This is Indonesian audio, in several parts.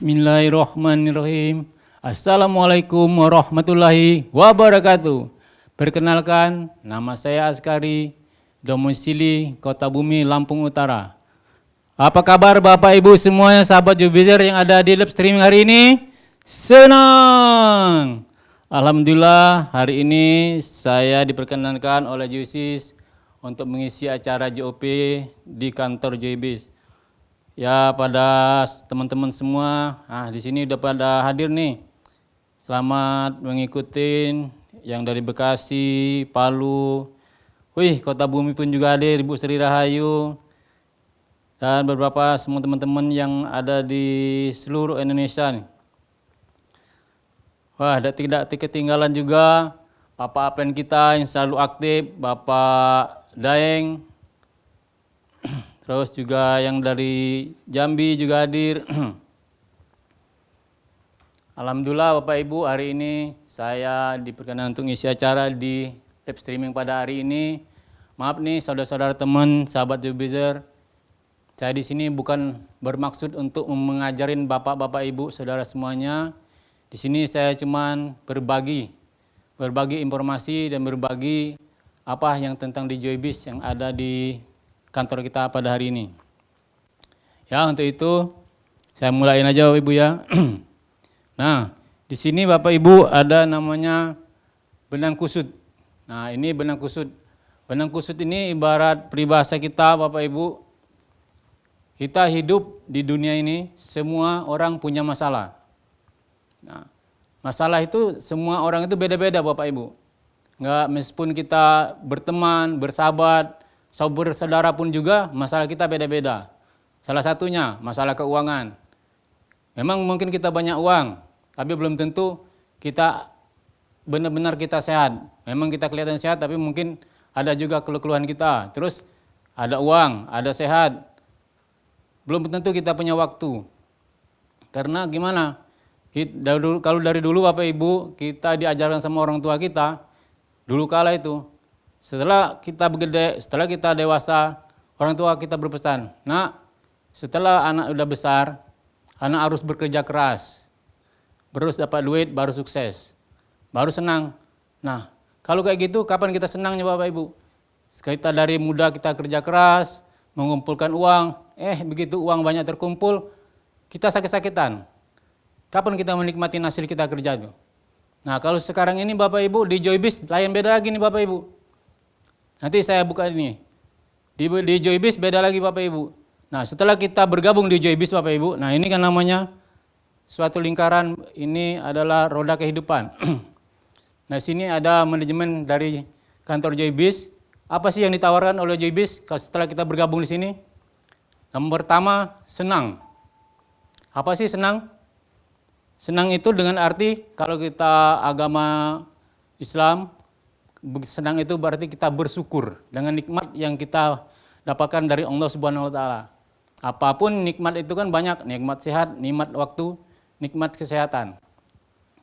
Bismillahirrahmanirrahim. Assalamualaikum warahmatullahi wabarakatuh. Perkenalkan, nama saya Askari, domisili Kota Bumi, Lampung Utara. Apa kabar Bapak Ibu semuanya, sahabat Jubizer yang ada di live streaming hari ini? Senang! Alhamdulillah, hari ini saya diperkenankan oleh Jusis untuk mengisi acara JOP di kantor Joybis. Ya, pada teman-teman semua, di sini udah pada hadir nih. Selamat mengikuti yang dari Bekasi, Palu, Kota Bumi pun juga hadir, Ibu Sri Rahayu, dan beberapa semua teman-teman yang ada di seluruh Indonesia nih. Tidak ketinggalan juga Bapak Apen kita yang selalu aktif, Bapak Daeng. Terus juga yang dari Jambi juga hadir. Alhamdulillah Bapak Ibu, hari ini saya diperkenan untuk ngisi acara di live streaming pada hari ini. Maaf nih saudara-saudara teman, sahabat Jubizer. Saya di sini bukan bermaksud untuk mengajarin Bapak-bapak Ibu, saudara semuanya. Di sini saya cuman berbagi informasi dan berbagi apa yang tentang di Joybis yang ada di kantor kita pada hari ini. Ya, untuk itu saya mulain aja Bapak Ibu ya. Nah, di sini Bapak Ibu ada namanya benang kusut. Nah, ini benang kusut. Benang kusut ini ibarat peribahasa kita Bapak Ibu. Kita hidup di dunia ini, semua orang punya masalah. Nah, masalah itu semua orang itu beda-beda Bapak Ibu. Enggak, meskipun kita berteman, bersahabat, saudara pun juga masalah kita beda-beda. Salah satunya masalah keuangan. Memang mungkin kita banyak uang, tapi belum tentu kita benar-benar kita sehat. Memang kita kelihatan sehat, tapi mungkin ada juga keluhan kita. Terus ada uang, ada sehat, belum tentu kita punya waktu. Karena gimana? Kalau dari dulu Bapak Ibu, kita diajarkan sama orang tua kita, dulu kala itu, setelah kita bergede, setelah kita dewasa, orang tua kita berpesan, "Nak, setelah anak udah besar, anak harus bekerja keras, terus dapat duit baru sukses, baru senang." Nah, kalau kayak gitu kapan kita senangnya Bapak Ibu? Kita dari muda kita kerja keras, mengumpulkan uang, begitu uang banyak terkumpul, kita sakit-sakitan. Kapan kita menikmati hasil kita kerja itu? Nah, kalau sekarang ini Bapak Ibu di Joybis lain beda lagi nih Bapak Ibu. Nanti saya buka ini. Di Joybis beda lagi Bapak Ibu. Nah, setelah kita bergabung di Joybis Bapak Ibu, nah ini kan namanya suatu lingkaran, ini adalah roda kehidupan. Nah, sini ada manajemen dari kantor Joybis. Apa sih yang ditawarkan oleh Joybis setelah kita bergabung di sini? Yang pertama, senang. Apa sih senang? Senang itu dengan arti kalau kita agama Islam, senang itu berarti kita bersyukur dengan nikmat yang kita dapatkan dari Allah Subhanahu wa taala. Apapun nikmat itu kan banyak, nikmat sehat, nikmat waktu, nikmat kesehatan.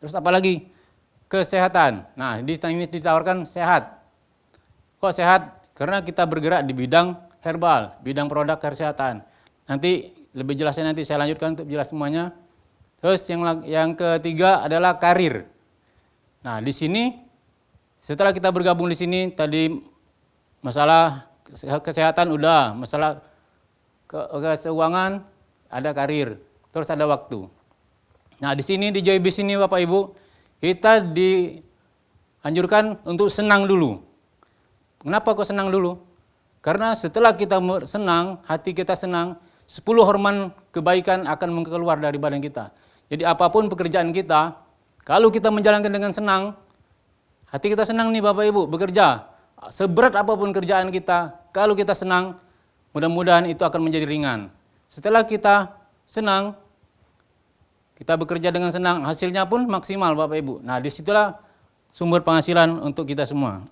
Terus apa lagi? Kesehatan. Nah, ini ditawarkan sehat. Kok sehat? Karena kita bergerak di bidang herbal, bidang produk kesehatan. Nanti lebih jelasnya nanti saya lanjutkan untuk jelas semuanya. Terus yang ketiga adalah karir. Nah, di sini setelah kita bergabung di sini, tadi masalah kesehatan udah, masalah keuangan, ada karir, terus ada waktu. Nah, di sini di Joybis ini Bapak Ibu, kita dianjurkan untuk senang dulu. Kenapa kok senang dulu? Karena setelah kita senang, hati kita senang, 10 hormon kebaikan akan keluar dari badan kita. Jadi apapun pekerjaan kita, kalau kita menjalankan dengan senang, hati kita senang nih Bapak Ibu, bekerja. Seberat apapun kerjaan kita, kalau kita senang, mudah-mudahan itu akan menjadi ringan. Setelah kita senang, kita bekerja dengan senang, hasilnya pun maksimal Bapak Ibu. Nah, disitulah sumber penghasilan untuk kita semua.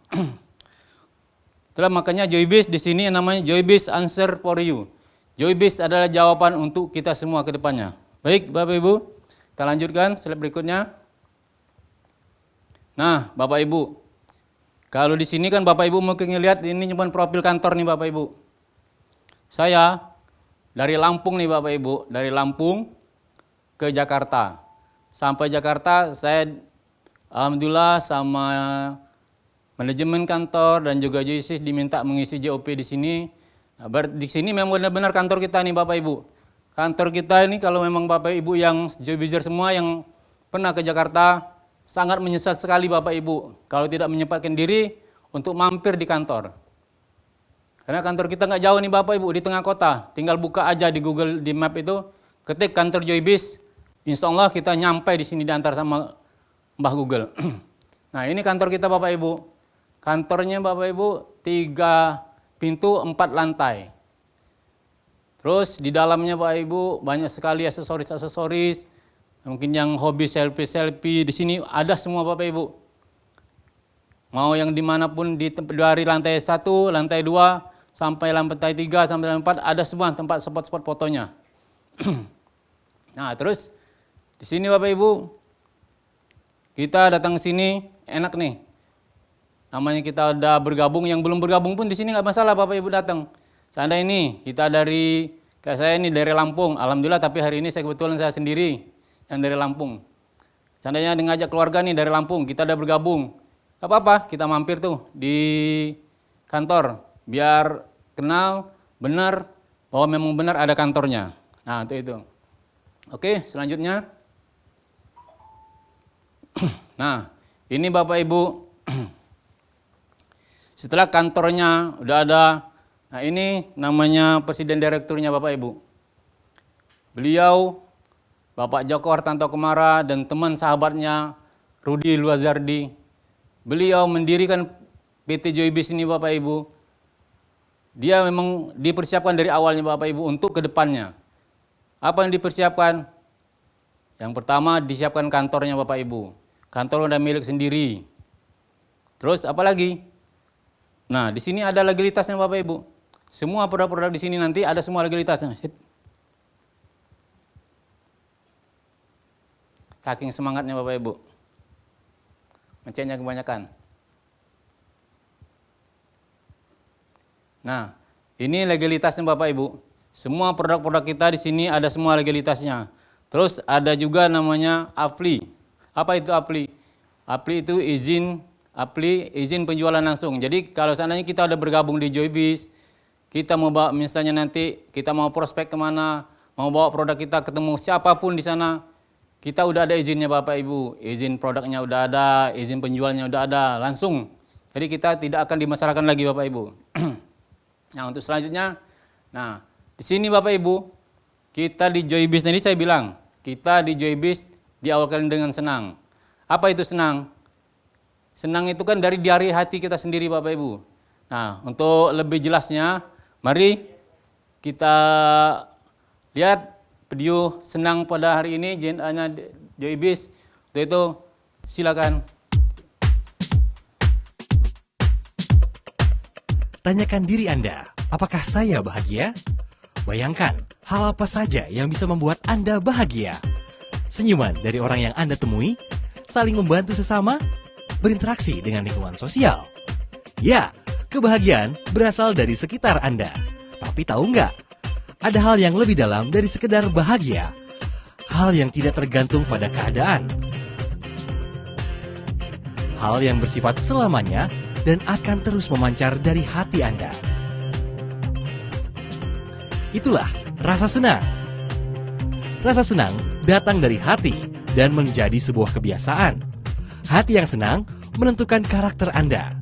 Itulah makanya Joybis di sini namanya Joybis Answer for You. Joybis adalah jawaban untuk kita semua ke depannya. Baik Bapak Ibu, kita lanjutkan slide berikutnya. Nah, Bapak Ibu, kalau di sini kan Bapak Ibu mungkin lihat ini cuma profil kantor nih Bapak Ibu. Saya dari Lampung nih Bapak Ibu, dari Lampung ke Jakarta. Sampai Jakarta saya alhamdulillah sama manajemen kantor dan juga JOYBIZ diminta mengisi JOP di sini. Nah, di sini memang benar-benar kantor kita nih Bapak Ibu. Kantor kita ini kalau memang Bapak Ibu yang JOYBIZer semua yang pernah ke Jakarta, sangat menyesal sekali Bapak Ibu kalau tidak menyempatkan diri untuk mampir di kantor. Karena kantor kita nggak jauh nih Bapak Ibu, di tengah kota. Tinggal buka aja di Google, di map itu, ketik kantor JOYBIZ, insya Allah kita nyampe di sini diantar sama Mbah Google. Nah ini kantor kita Bapak Ibu. Kantornya Bapak Ibu 3 pintu 4 lantai. Terus di dalamnya Bapak Ibu banyak sekali aksesoris-aksesoris. Mungkin yang hobi selfie-selfie di sini ada semua Bapak Ibu. Mau yang dimanapun dari lantai 1, lantai 2, sampai lantai 3, sampai lantai 4 ada semua tempat spot-spot fotonya. Nah terus di sini Bapak Ibu kita datang ke sini enak nih. Namanya kita udah bergabung, yang belum bergabung pun di sini nggak masalah Bapak Ibu datang. Seandainya ini kita kayak saya ini dari Lampung, alhamdulillah tapi hari ini kebetulan saya sendiri yang dari Lampung. Seandainya ngajak keluarga nih dari Lampung, kita udah bergabung, gak apa-apa kita mampir tuh di kantor biar kenal benar bahwa memang benar ada kantornya. Nah itu. Oke, selanjutnya. Nah ini Bapak Ibu setelah kantornya udah ada. Nah ini namanya presiden direkturnya Bapak Ibu. Beliau Bapak Joko Hartanto Kumara dan teman sahabatnya Rudi Luazardi. Beliau mendirikan PT JOYBIZ ini Bapak Ibu. Dia memang dipersiapkan dari awalnya Bapak Ibu untuk ke depannya. Apa yang dipersiapkan? Yang pertama disiapkan kantornya Bapak Ibu. Kantor udah milik sendiri. Terus apa lagi? Nah di sini ada legalitasnya Bapak Ibu. Semua produk-produk di sini nanti ada semua legalitasnya. Saking semangatnya Bapak Ibu. Mencetnya kebanyakan. Nah, ini legalitasnya Bapak Ibu. Semua produk-produk kita di sini ada semua legalitasnya. Terus ada juga namanya APLI. Apa itu APLI? APLI itu izin penjualan langsung. Jadi kalau seandainya kita udah bergabung di JOYBIZ, kita mau bawa misalnya nanti kita mau prospek kemana, mau bawa produk kita ketemu siapapun di sana, kita udah ada izinnya Bapak Ibu. Izin produknya udah ada, izin penjualnya udah ada, langsung. Jadi kita tidak akan dimasalahkan lagi Bapak Ibu. Nah untuk selanjutnya, nah di sini Bapak Ibu, kita di JOYBIZ tadi saya bilang, kita di JOYBIZ diawalkan dengan senang. Apa itu senang? Senang itu kan dari hati kita sendiri Bapak Ibu. Nah untuk lebih jelasnya, mari kita lihat video senang pada hari ini, JNA JOYBIZ. Untuk itu silakan. Tanyakan diri Anda, apakah saya bahagia? Bayangkan, hal apa saja yang bisa membuat Anda bahagia? Senyuman dari orang yang Anda temui, saling membantu sesama, berinteraksi dengan lingkungan sosial. Ya, kebahagiaan berasal dari sekitar Anda. Tapi tahu nggak? Ada hal yang lebih dalam dari sekedar bahagia. Hal yang tidak tergantung pada keadaan. Hal yang bersifat selamanya dan akan terus memancar dari hati Anda. Itulah rasa senang. Rasa senang datang dari hati dan menjadi sebuah kebiasaan. Hati yang senang menentukan karakter Anda.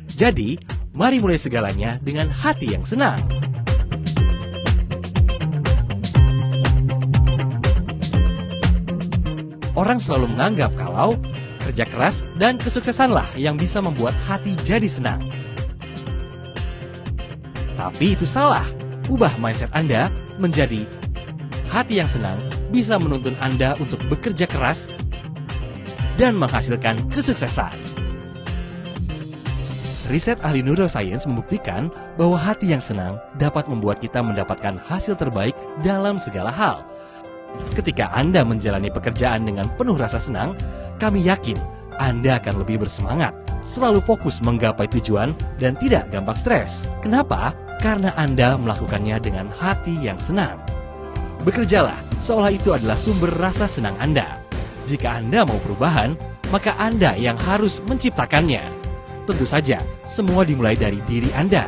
Jadi, mari mulai segalanya dengan hati yang senang. Orang selalu menganggap kalau kerja keras dan kesuksesanlah yang bisa membuat hati jadi senang. Tapi itu salah. Ubah mindset Anda menjadi hati yang senang bisa menuntun Anda untuk bekerja keras dan menghasilkan kesuksesan. Riset ahli neuroscience membuktikan bahwa hati yang senang dapat membuat kita mendapatkan hasil terbaik dalam segala hal. Ketika Anda menjalani pekerjaan dengan penuh rasa senang, kami yakin Anda akan lebih bersemangat, selalu fokus menggapai tujuan, dan tidak gampang stres. Kenapa? Karena Anda melakukannya dengan hati yang senang. Bekerjalah seolah itu adalah sumber rasa senang Anda. Jika Anda mau perubahan, maka Anda yang harus menciptakannya. Tentu saja, semua dimulai dari diri Anda.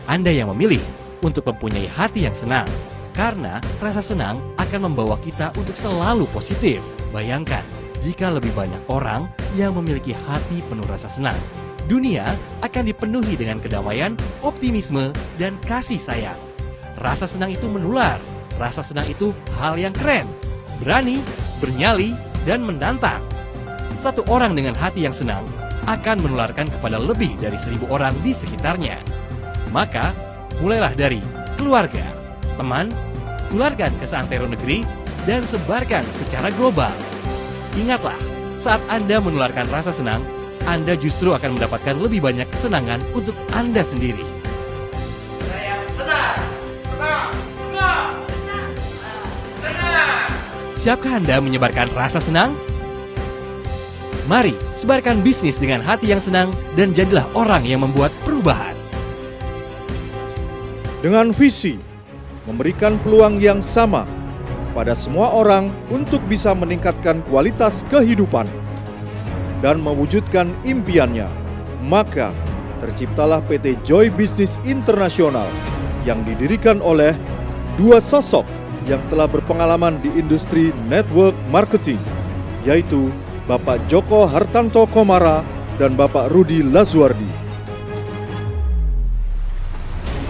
Anda yang memilih untuk mempunyai hati yang senang. Karena rasa senang akan membawa kita untuk selalu positif. Bayangkan, jika lebih banyak orang yang memiliki hati penuh rasa senang, dunia akan dipenuhi dengan kedamaian, optimisme, dan kasih sayang. Rasa senang itu menular. Rasa senang itu hal yang keren, berani, bernyali, dan menantang. Satu orang dengan hati yang senang akan menularkan kepada lebih dari 1.000 orang di sekitarnya. Maka, mulailah dari keluarga, teman, tularkan ke seantero negeri, dan sebarkan secara global. Ingatlah, saat Anda menularkan rasa senang, Anda justru akan mendapatkan lebih banyak kesenangan untuk Anda sendiri. Saya senang, senang, senang, senang. Siapkah Anda menyebarkan rasa senang? Mari, sebarkan bisnis dengan hati yang senang dan jadilah orang yang membuat perubahan. Dengan visi memberikan peluang yang sama kepada semua orang untuk bisa meningkatkan kualitas kehidupan dan mewujudkan impiannya, maka terciptalah PT Joy Business International yang didirikan oleh dua sosok yang telah berpengalaman di industri network marketing, yaitu Bapak Joko Hartanto Komara dan Bapak Rudi Lazuardi.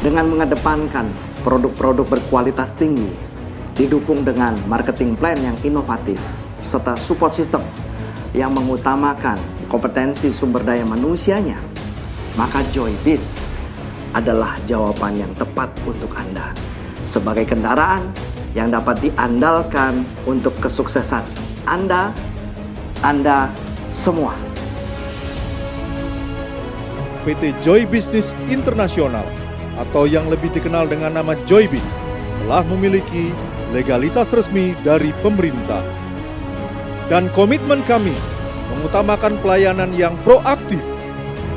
Dengan mengedepankan produk-produk berkualitas tinggi, didukung dengan marketing plan yang inovatif, serta support system yang mengutamakan kompetensi sumber daya manusianya, maka Joybiz adalah jawaban yang tepat untuk Anda sebagai kendaraan yang dapat diandalkan untuk kesuksesan Anda semua. PT Joy Business International atau yang lebih dikenal dengan nama Joybiz telah memiliki legalitas resmi dari pemerintah. Dan komitmen kami mengutamakan pelayanan yang proaktif,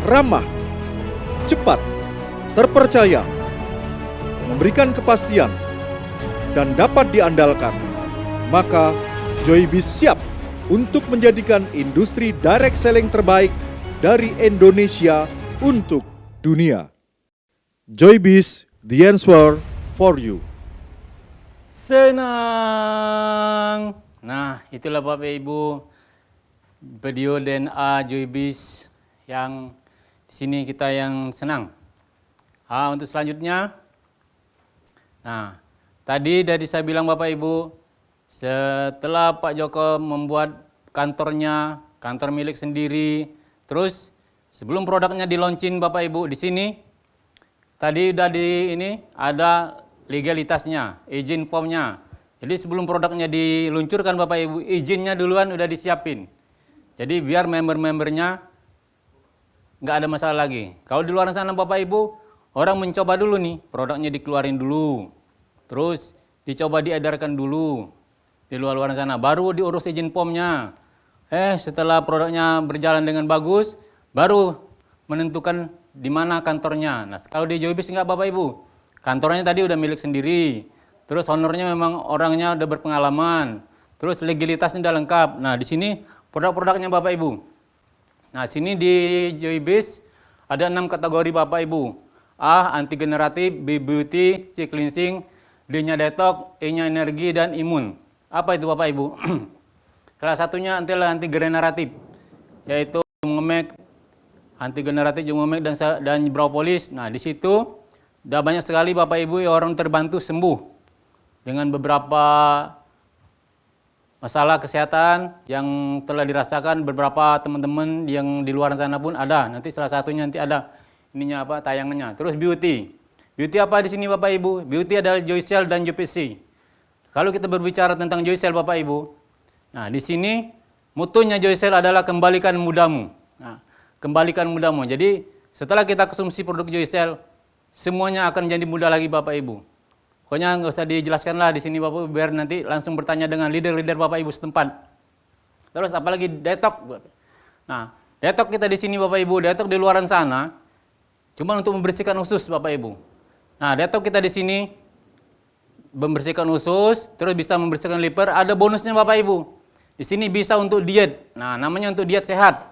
ramah, cepat, terpercaya, memberikan kepastian, dan dapat diandalkan. Maka Joybiz siap untuk menjadikan industri direct selling terbaik dari Indonesia untuk dunia. Joybiz, the answer for you. Senang. Nah, itulah Bapak Ibu video DNA Joybiz yang di sini kita yang senang. Untuk selanjutnya, nah tadi saya bilang Bapak Ibu, setelah Pak Joko membuat kantornya, kantor milik sendiri, terus sebelum produknya di-launching Bapak Ibu di sini, tadi udah ada legalitasnya, izin formnya. Jadi sebelum produknya diluncurkan Bapak Ibu, izinnya duluan udah disiapin. Jadi biar member-membernya nggak ada masalah lagi. Kalau di luar sana Bapak Ibu, orang mencoba dulu nih, produknya dikeluarin dulu. Terus dicoba diedarkan dulu di luar sana, baru diurus izin formnya. Setelah produknya berjalan dengan bagus, baru menentukan di mana kantornya. Nah, kalau di Joybiz enggak Bapak Ibu. Kantornya tadi udah milik sendiri. Terus honornya memang orangnya udah berpengalaman. Terus legalitasnya udah lengkap. Nah, di sini produk-produknya Bapak Ibu. Nah, sini di Joybiz ada 6 kategori Bapak Ibu. A, anti generatif, B, beauty, C, cleansing, D-nya detox, E-nya energi, dan imun. Apa itu Bapak Ibu? Salah satunya anti generatif, yaitu ngemek, anti generatif, Jungomek, dan Bropolis. Nah, di situ udah banyak sekali Bapak Ibu orang terbantu sembuh dengan beberapa masalah kesehatan yang telah dirasakan beberapa teman-teman yang di luar sana pun ada. Nanti salah satunya nanti ada tayangannya. Terus beauty. Beauty apa di sini Bapak Ibu? Beauty adalah Joycell dan JPC. Kalau kita berbicara tentang Joycell Bapak Ibu, nah di sini mutunya Joycell adalah kembalikan mudamu. Nah, kembalikan mudamu. Jadi setelah kita konsumsi produk Joycell, semuanya akan jadi mudah lagi Bapak Ibu. Pokoknya nggak usah dijelaskan lah di sini Bapak Ibu, biar nanti langsung bertanya dengan leader-leader Bapak Ibu setempat. Terus apalagi detox. Nah, detox kita di sini Bapak Ibu, detox di luaran sana cuma untuk membersihkan usus Bapak Ibu. Nah, detox kita di sini membersihkan usus, terus bisa membersihkan liver, ada bonusnya Bapak Ibu. Di sini bisa untuk diet. Nah, namanya untuk diet sehat.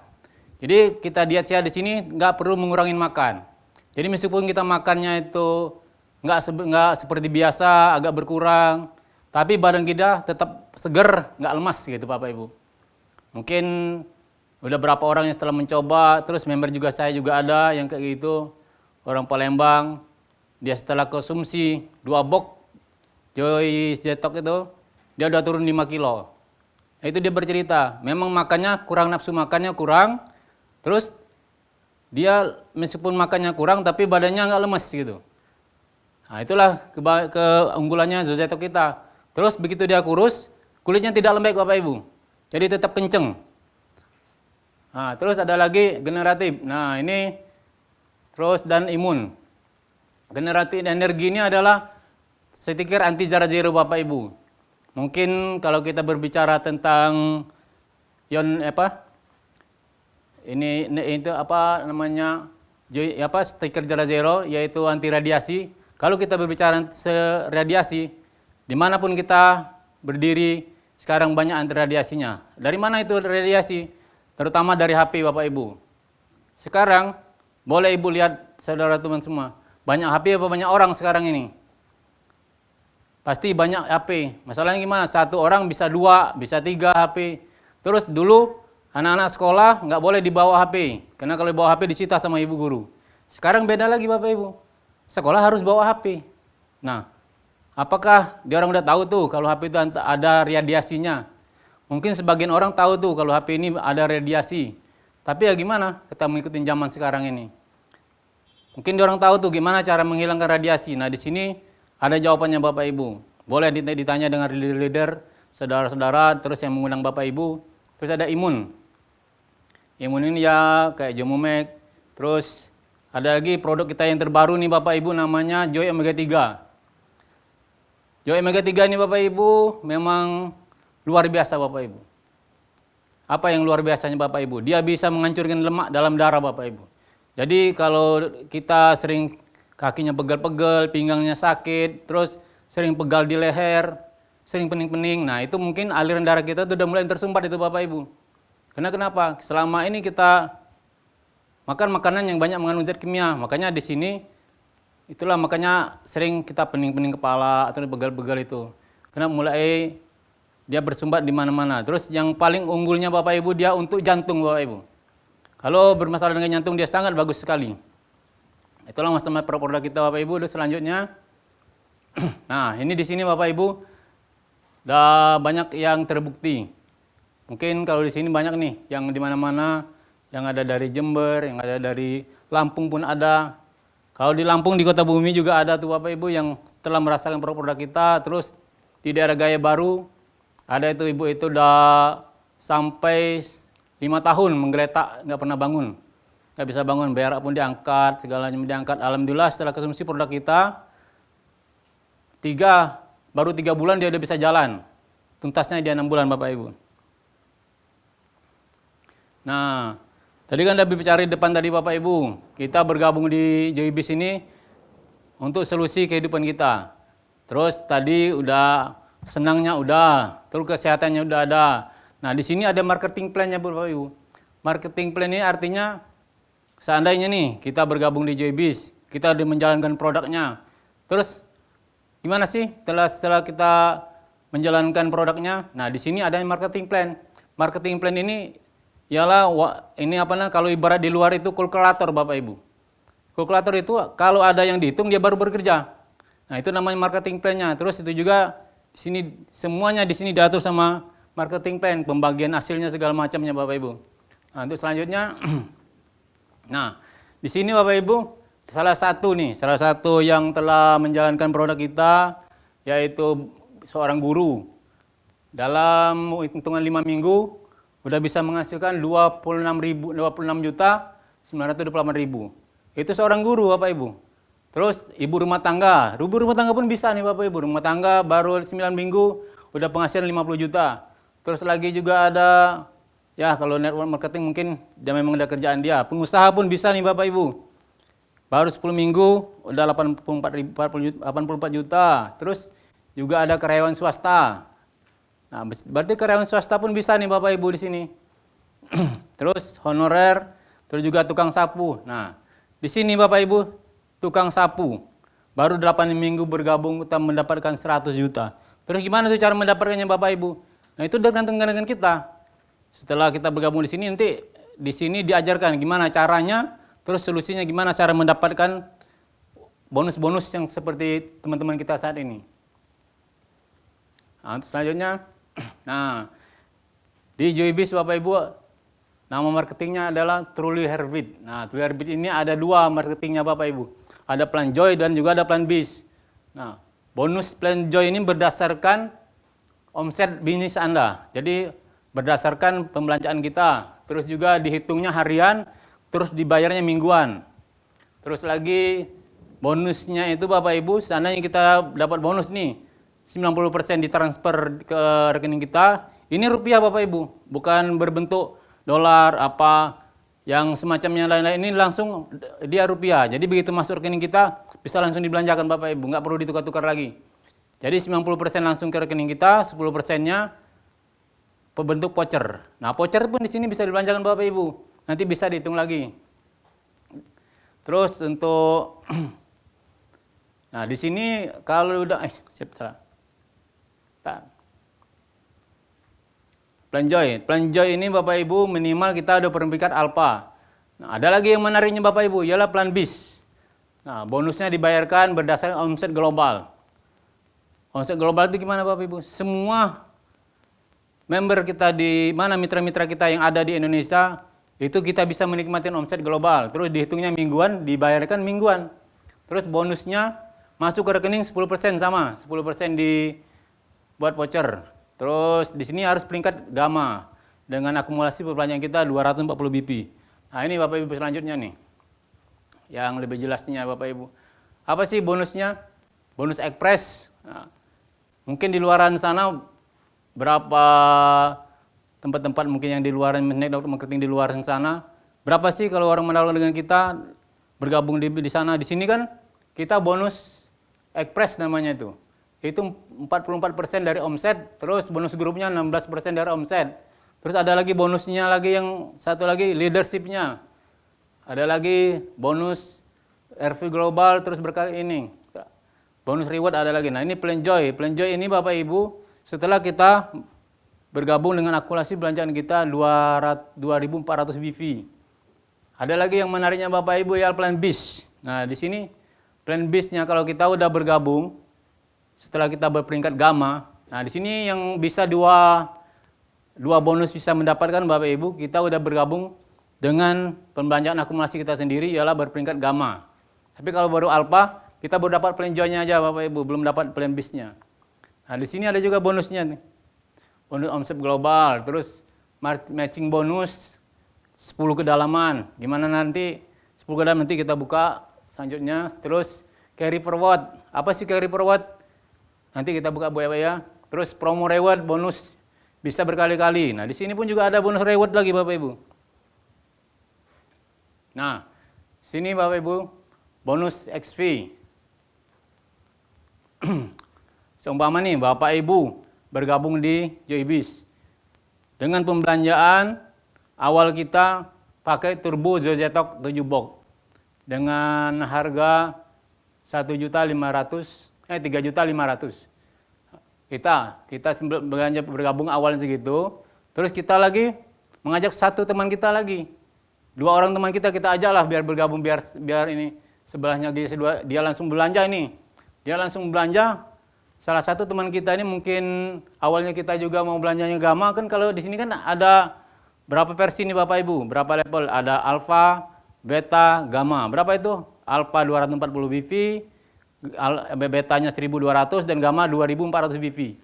Jadi kita diet sehat di sini nggak perlu mengurangin makan. Jadi meskipun kita makannya itu nggak seperti biasa, agak berkurang, tapi badan kita tetap seger, nggak lemas gitu Bapak Ibu. Mungkin udah berapa orang yang setelah mencoba, terus member juga saya juga ada yang kayak gitu, orang Palembang, dia setelah konsumsi 2 box Joy Detox itu, dia udah turun 5 kilo. Itu dia bercerita, memang makannya kurang, nafsu makannya kurang, terus dia meskipun makannya kurang tapi badannya nggak lemes gitu. Nah itulah keunggulannya Zozetok kita. Terus begitu dia kurus, kulitnya tidak lembek Bapak Ibu, jadi tetap kenceng. Nah terus ada lagi generatif, nah ini terus dan imun. Generatif energi ini adalah saya pikir anti jarak zero Bapak Ibu. Mungkin kalau kita berbicara tentang stiker jarak zero, yaitu anti radiasi. Kalau kita berbicara radiasi, dimanapun kita berdiri sekarang banyak anti radiasinya. Dari mana itu radiasi? Terutama dari HP Bapak Ibu. Sekarang boleh Ibu lihat saudara teman semua, banyak HP apa banyak orang sekarang ini? Pasti banyak HP. Masalahnya gimana? Satu orang bisa 2, bisa 3 HP. Terus dulu anak-anak sekolah nggak boleh dibawa HP. Karena kalau dibawa HP disita sama ibu guru. Sekarang beda lagi Bapak Ibu. Sekolah harus bawa HP. Nah, apakah dia orang udah tahu tuh kalau HP itu ada radiasinya? Mungkin sebagian orang tahu tuh kalau HP ini ada radiasi. Tapi ya gimana? Kita mengikuti zaman sekarang ini. Mungkin dia orang tahu tuh gimana cara menghilangkan radiasi. Nah, di sini ada jawabannya Bapak Ibu. Boleh ditanya dengan leader-leader, saudara-saudara, terus yang mengundang Bapak Ibu. Terus ada imun. Imun ini ya kayak Jomumek. Terus ada lagi produk kita yang terbaru nih Bapak Ibu, namanya Joy Omega 3. Joy Omega 3 ini Bapak Ibu memang luar biasa Bapak Ibu. Apa yang luar biasanya Bapak Ibu? Dia bisa menghancurkan lemak dalam darah Bapak Ibu. Jadi kalau kita sering kakinya pegel-pegel, pinggangnya sakit, terus sering pegal di leher, sering pening-pening. Nah itu mungkin aliran darah kita sudah mulai tersumbat itu Bapak Ibu. Karena kenapa? Selama ini kita makan makanan yang banyak mengandung zat kimia. Makanya di sini, itulah makanya sering kita pening-pening kepala atau pegal-pegal itu. Karena mulai dia bersumbat di mana-mana. Terus yang paling unggulnya Bapak Ibu, dia untuk jantung Bapak Ibu. Kalau bermasalah dengan jantung dia sangat bagus sekali. Itulah masalah produk kita Bapak Ibu. Selanjutnya, nah ini di sini Bapak Ibu, udah banyak yang terbukti. Mungkin kalau di sini banyak nih, yang di mana-mana, yang ada dari Jember, yang ada dari Lampung pun ada. Kalau di Lampung di Kota Bumi juga ada tuh Bapak Ibu yang setelah merasakan produk kita, terus di daerah Gaya Baru ada itu ibu itu udah sampai 5 tahun menggeletak nggak pernah bangun. Nggak bisa bangun, berak pun diangkat, segalanya diangkat. Alhamdulillah setelah konsumsi produk kita, baru 3 bulan dia udah bisa jalan. Tuntasnya dia 6 bulan Bapak Ibu. Nah, tadi kan udah bicara di depan tadi Bapak Ibu, kita bergabung di Joybis ini untuk solusi kehidupan kita. Terus tadi udah senangnya udah, terus kesehatannya udah ada. Nah, di sini ada marketing plan-nya Bapak Ibu. Marketing plan ini artinya seandainya nih kita bergabung di Joybis, kita udah menjalankan produknya. Terus gimana sih setelah kita menjalankan produknya? Nah, di sini ada marketing plan. Marketing plan ini ialah kalau ibarat di luar itu kalkulator Bapak Ibu. Kalkulator itu kalau ada yang dihitung dia baru bekerja. Nah, itu namanya marketing plan-nya. Terus itu juga di sini semuanya di sini diatur sama marketing plan, pembagian hasilnya segala macamnya Bapak Ibu. Nah, untuk selanjutnya nah, di sini Bapak Ibu salah satu yang telah menjalankan produk kita yaitu seorang guru. Dalam hitungan 5 minggu udah bisa menghasilkan 26.928.000. Itu seorang guru Bapak Ibu. Terus ibu rumah tangga pun bisa nih Bapak Ibu. Rumah tangga baru 9 minggu udah penghasilan 50 juta. Terus lagi juga ada, ya kalau network marketing mungkin dia memang ada kerjaan dia. Pengusaha pun bisa nih Bapak Ibu. Baru 10 minggu udah 84 juta. Terus juga ada karyawan swasta. Nah, berarti karyawan swasta pun bisa nih Bapak Ibu di sini. Terus honorer, terus juga tukang sapu. Nah, di sini Bapak Ibu, tukang sapu. Baru 8 minggu bergabung kita mendapatkan 100 juta. Terus gimana tuh cara mendapatkannya Bapak Ibu? Nah, itu tergantung dengan kita. Setelah kita bergabung di sini, nanti di sini diajarkan gimana caranya, terus solusinya gimana cara mendapatkan bonus-bonus yang seperti teman-teman kita saat ini. Nah, untuk selanjutnya, nah di Joybis Bapak Ibu, nama marketingnya adalah Truly Herbit. Nah, Truly Herbit ini ada 2 marketingnya Bapak Ibu. Ada plan Joy dan juga ada plan Bis. Nah, bonus plan Joy ini berdasarkan omset bisnis Anda. Jadi berdasarkan pembelanjaan kita. Terus juga dihitungnya harian, terus dibayarnya mingguan. Terus lagi bonusnya itu Bapak Ibu, seandainya kita dapat bonus nih, 90% ditransfer ke rekening kita, ini rupiah Bapak Ibu, bukan berbentuk dolar apa yang semacamnya lain-lain, ini langsung dia rupiah. Jadi begitu masuk rekening kita bisa langsung dibelanjakan Bapak Ibu, nggak perlu ditukar-tukar lagi. Jadi 90% langsung ke rekening kita, 10%-nya berbentuk voucher. Nah, voucher pun di sini bisa dibelanjakan Bapak Ibu. Nanti bisa dihitung lagi. Terus untuk nah, di sini kalau udah salah. Plan Joy ini Bapak Ibu minimal kita ada peringkat alpha. Nah, ada lagi yang menariknya Bapak Ibu, ialah plan bis. Nah, bonusnya dibayarkan berdasarkan omset global. Omset global itu gimana Bapak Ibu? Semua member kita di mana, mitra-mitra kita yang ada di Indonesia, itu kita bisa menikmati omset global. Terus dihitungnya mingguan, dibayarkan mingguan. Terus bonusnya masuk ke rekening 10% sama, 10% buat voucher. Terus di sini harus peringkat gamma dengan akumulasi perbelanjaan kita 240 BP. Nah, ini Bapak Ibu selanjutnya nih. Yang lebih jelasnya Bapak Ibu. Apa sih bonusnya? Bonus ekspres. Nah, mungkin di luaran sana berapa tempat-tempat mungkin yang di luar network marketing di luar sana, berapa sih kalau orang menawarkan dengan kita bergabung di sana? Di sini kan kita bonus ekspres namanya itu. Itu 44% dari omset, terus bonus grupnya 16% dari omset. Terus ada lagi bonusnya lagi yang satu lagi leadership-nya. Ada lagi bonus RV Global terus berkali ini. Bonus reward ada lagi. Nah, ini Plan Joy. Plan Joy ini Bapak Ibu, setelah kita bergabung dengan akumulasi belanjaan kita 2.400 BV. Ada lagi yang menariknya Bapak Ibu ya Plan Bis. Nah, di sini Plan Bis-nya kalau kita udah bergabung setelah kita berperingkat gamma, nah di sini yang bisa dua bonus bisa mendapatkan Bapak Ibu, kita udah bergabung dengan pembelanjaan akumulasi kita sendiri ialah berperingkat gamma. Tapi kalau baru alpha, kita baru dapat plan joy-nya aja Bapak Ibu, belum dapat plan bis-nya. Nah di sini ada juga bonusnya nih. Bonus omset global, terus matching bonus 10 kedalaman. Gimana nanti 10 kedalaman nanti kita buka selanjutnya. Terus carry forward. Apa sih carry forward? Nanti kita buka buaya-buaya. Terus promo reward bonus bisa berkali-kali. Nah, di sini pun juga ada bonus reward lagi Bapak Ibu. Nah, sini Bapak Ibu, bonus XP. Seumpama nih Bapak Ibu bergabung di Joybis. Dengan pembelanjaan awal kita pakai turbo Zozetok 7 box dengan harga 3.500.000. Kita belanja bergabung awalnya segitu. Terus kita lagi mengajak satu teman kita lagi. 2 orang teman kita ajaklah biar bergabung biar ini sebelahnya dia langsung belanja ini. Dia langsung belanja. Salah satu teman kita ini mungkin awalnya kita juga mau belanjanya gamma, kan kalau di sini kan ada berapa versi nih Bapak Ibu, berapa level? Ada alpha, beta, gamma. Berapa itu? Alpha 240 BP, betanya 1200 dan gamma 2400 BP.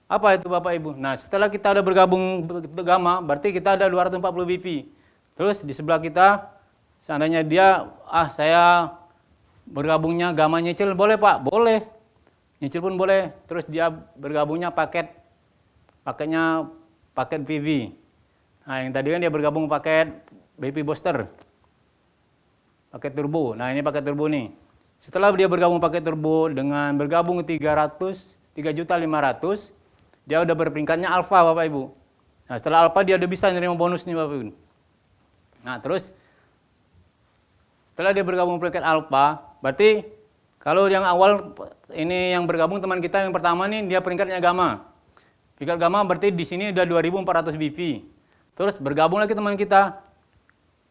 Apa itu Bapak Ibu? Nah, setelah kita udah bergabung gamma, berarti kita ada 240 BP. Terus di sebelah kita, seandainya dia, saya bergabungnya gamma nyicil, boleh Pak? Boleh. Nyicil pun boleh. Terus dia bergabungnya paketnya paket PV. Nah, yang tadi kan dia bergabung paket BP booster. Paket turbo. Nah, ini paket turbo nih. Setelah dia bergabung pakai turbo dengan bergabung 3.500.000, dia udah berperingkatnya alfa Bapak Ibu. Nah, setelah alfa dia udah bisa menerima bonus nih Bapak Ibu. Nah, terus setelah dia bergabung peringkat alfa, berarti kalau yang awal ini yang bergabung teman kita yang pertama nih dia peringkatnya gamma. Peringkat gamma berarti di sini udah 2.400 BP. Terus bergabung lagi teman kita.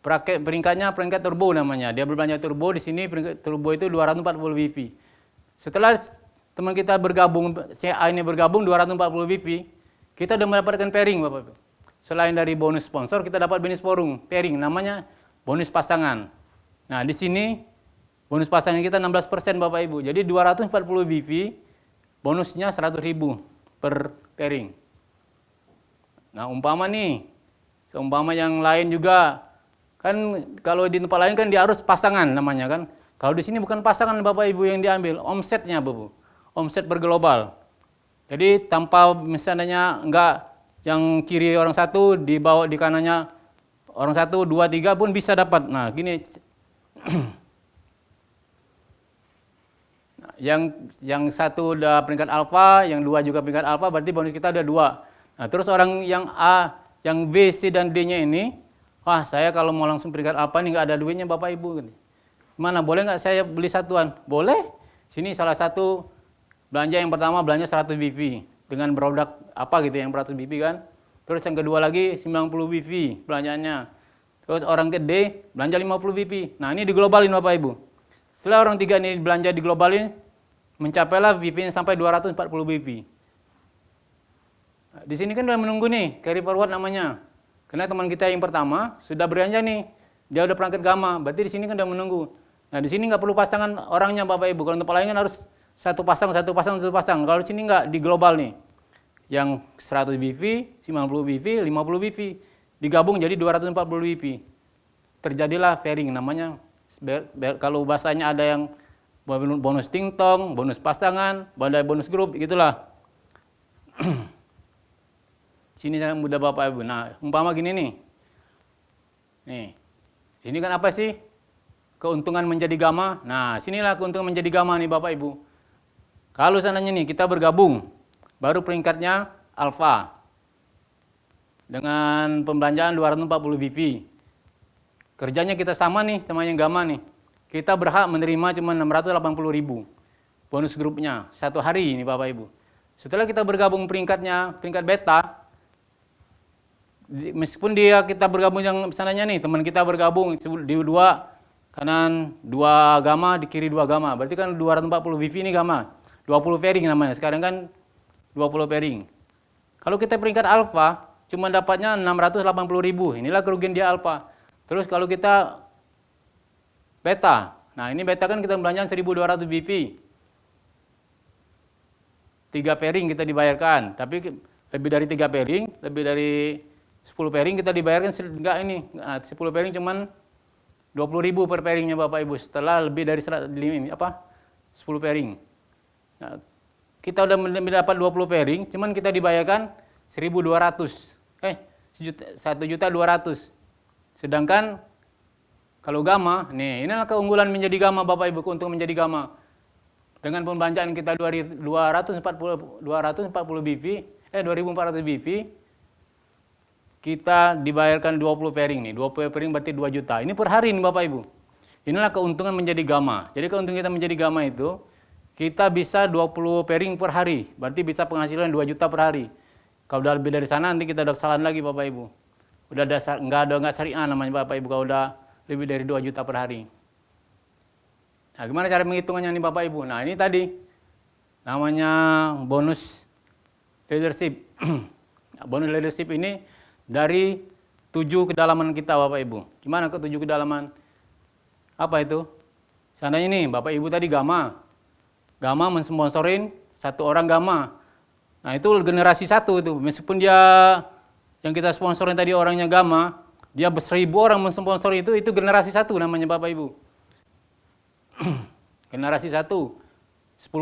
Peringkatnya peringkat turbo namanya. Dia berbelanja turbo di sini peringkat turbo itu 240 BP. Setelah teman kita bergabung CA ini bergabung 240 BP, kita udah mendapatkan pairing Bapak Ibu. Selain dari bonus sponsor, kita dapat bonus pairing namanya bonus pasangan. Nah, di sini bonus pasangan kita 16% Bapak Ibu. Jadi 240 BP, bonusnya 100.000 per pairing. Nah, umpama nih, seumpama yang lain juga, kan kalau di tempat lain kan dia harus pasangan namanya kan. Kalau di sini bukan pasangan Bapak Ibu yang diambil, omsetnya Bapak. Omset berglobal. Jadi tanpa misalnya enggak yang kiri orang satu, dibawa di kanannya orang satu, dua, tiga pun bisa dapat. Nah, gini. Yang satu udah peringkat alfa, yang dua juga peringkat alfa, berarti bonus kita udah 2. Nah, terus orang yang A, yang B, C, dan D-nya ini, wah saya kalau mau langsung peringkat alfa nih nggak ada duitnya Bapak Ibu. Mana boleh nggak saya beli satuan? Boleh. Sini salah satu belanja yang pertama belanja 100 BP dengan produk apa gitu yang 100 BP kan. Terus yang kedua lagi 90 BP belanjanya. Terus orang ke D belanja 50 BP. Nah, ini diglobalin Bapak Ibu. Setelah orang tiga ini belanja diglobalin, mencapailah BP-nya sampai 240 BP. Nah, di sini kan udah menunggu nih, carry forward namanya. Karena teman kita yang pertama sudah belanja nih, dia udah perangkat gamma, berarti di sini kan udah menunggu. Nah, di sini nggak perlu pasangan orangnya Bapak Ibu. Kalau tempat lain kan harus satu pasang. Kalau di sini nggak, di global nih. Yang 100 BP, 90 BP, 50 BP. Digabung jadi 240 BP. Terjadilah pairing namanya. Kalau bahasanya ada yang bonus tingtong, bonus pasangan, bonus grup, gitulah. Sini saya mudah Bapak Ibu. Nah, umpama gini nih. Nih. Ini kan apa sih? Keuntungan menjadi gamma. Nah, sinilah keuntungan menjadi gamma nih Bapak Ibu. Kalau seandainya nih kita bergabung, baru peringkatnya alfa. Dengan pembelanjaan 240 BP. Kerjanya kita sama nih sama yang gamma nih. Kita berhak menerima cuma 680.000 bonus grupnya satu hari ini Bapak Ibu. Setelah kita bergabung peringkat beta, meskipun kita bergabung yang misalnya nih teman kita bergabung di 2 kanan 2 gamma, di kiri 2 gamma. Berarti kan 240 BP ini gamma. 20 pairing namanya. Sekarang kan 20 pairing. Kalau kita peringkat alfa cuma dapatnya 680.000. Inilah kerugian dia alfa. Terus kalau kita beta. Nah, ini beta kan kita belanjaan 1.200 BP. 3 pairing kita dibayarkan. Tapi lebih dari 3 pairing, lebih dari 10 pairing kita dibayarkan enggak ini. Nah, 10 pairing cuman 20.000 per pairingnya Bapak Ibu. Setelah lebih dari 10 pairing. Nah, kita udah mendapat 20 pairing, cuman kita dibayarkan 1.200. 1.200.000. Sedangkan kalau gamma, nih inilah keunggulan menjadi gamma Bapak Ibu, keuntungan menjadi gamma. Dengan pembelanjaan kita 240 BP, 2.400 BP, kita dibayarkan 20 pairing nih. 20 pairing berarti 2 juta. Ini per hari nih Bapak Ibu. Inilah keuntungan menjadi gamma. Jadi keuntungan kita menjadi gamma itu, kita bisa 20 pairing per hari. Berarti bisa penghasilan 2 juta per hari. Kalau udah lebih dari sana nanti kita udah kesalahan lagi Bapak Ibu. Udah nggak syariah namanya Bapak Ibu kalau udah lebih dari 2 juta per hari. Nah, gimana cara menghitungannya nih Bapak Ibu? Nah, ini tadi namanya bonus leadership. Bonus leadership ini dari 7 kedalaman kita Bapak Ibu. Gimana ke 7 kedalaman? Apa itu? Seandainya nih Bapak Ibu tadi gamma. Gamma mensponsorin 1 orang gamma. Nah, itu generasi 1 itu. Meskipun dia yang kita sponsorin tadi orangnya gamma, dia 1.000 orang mensponsor itu generasi 1 namanya Bapak Ibu. Generasi 1, 10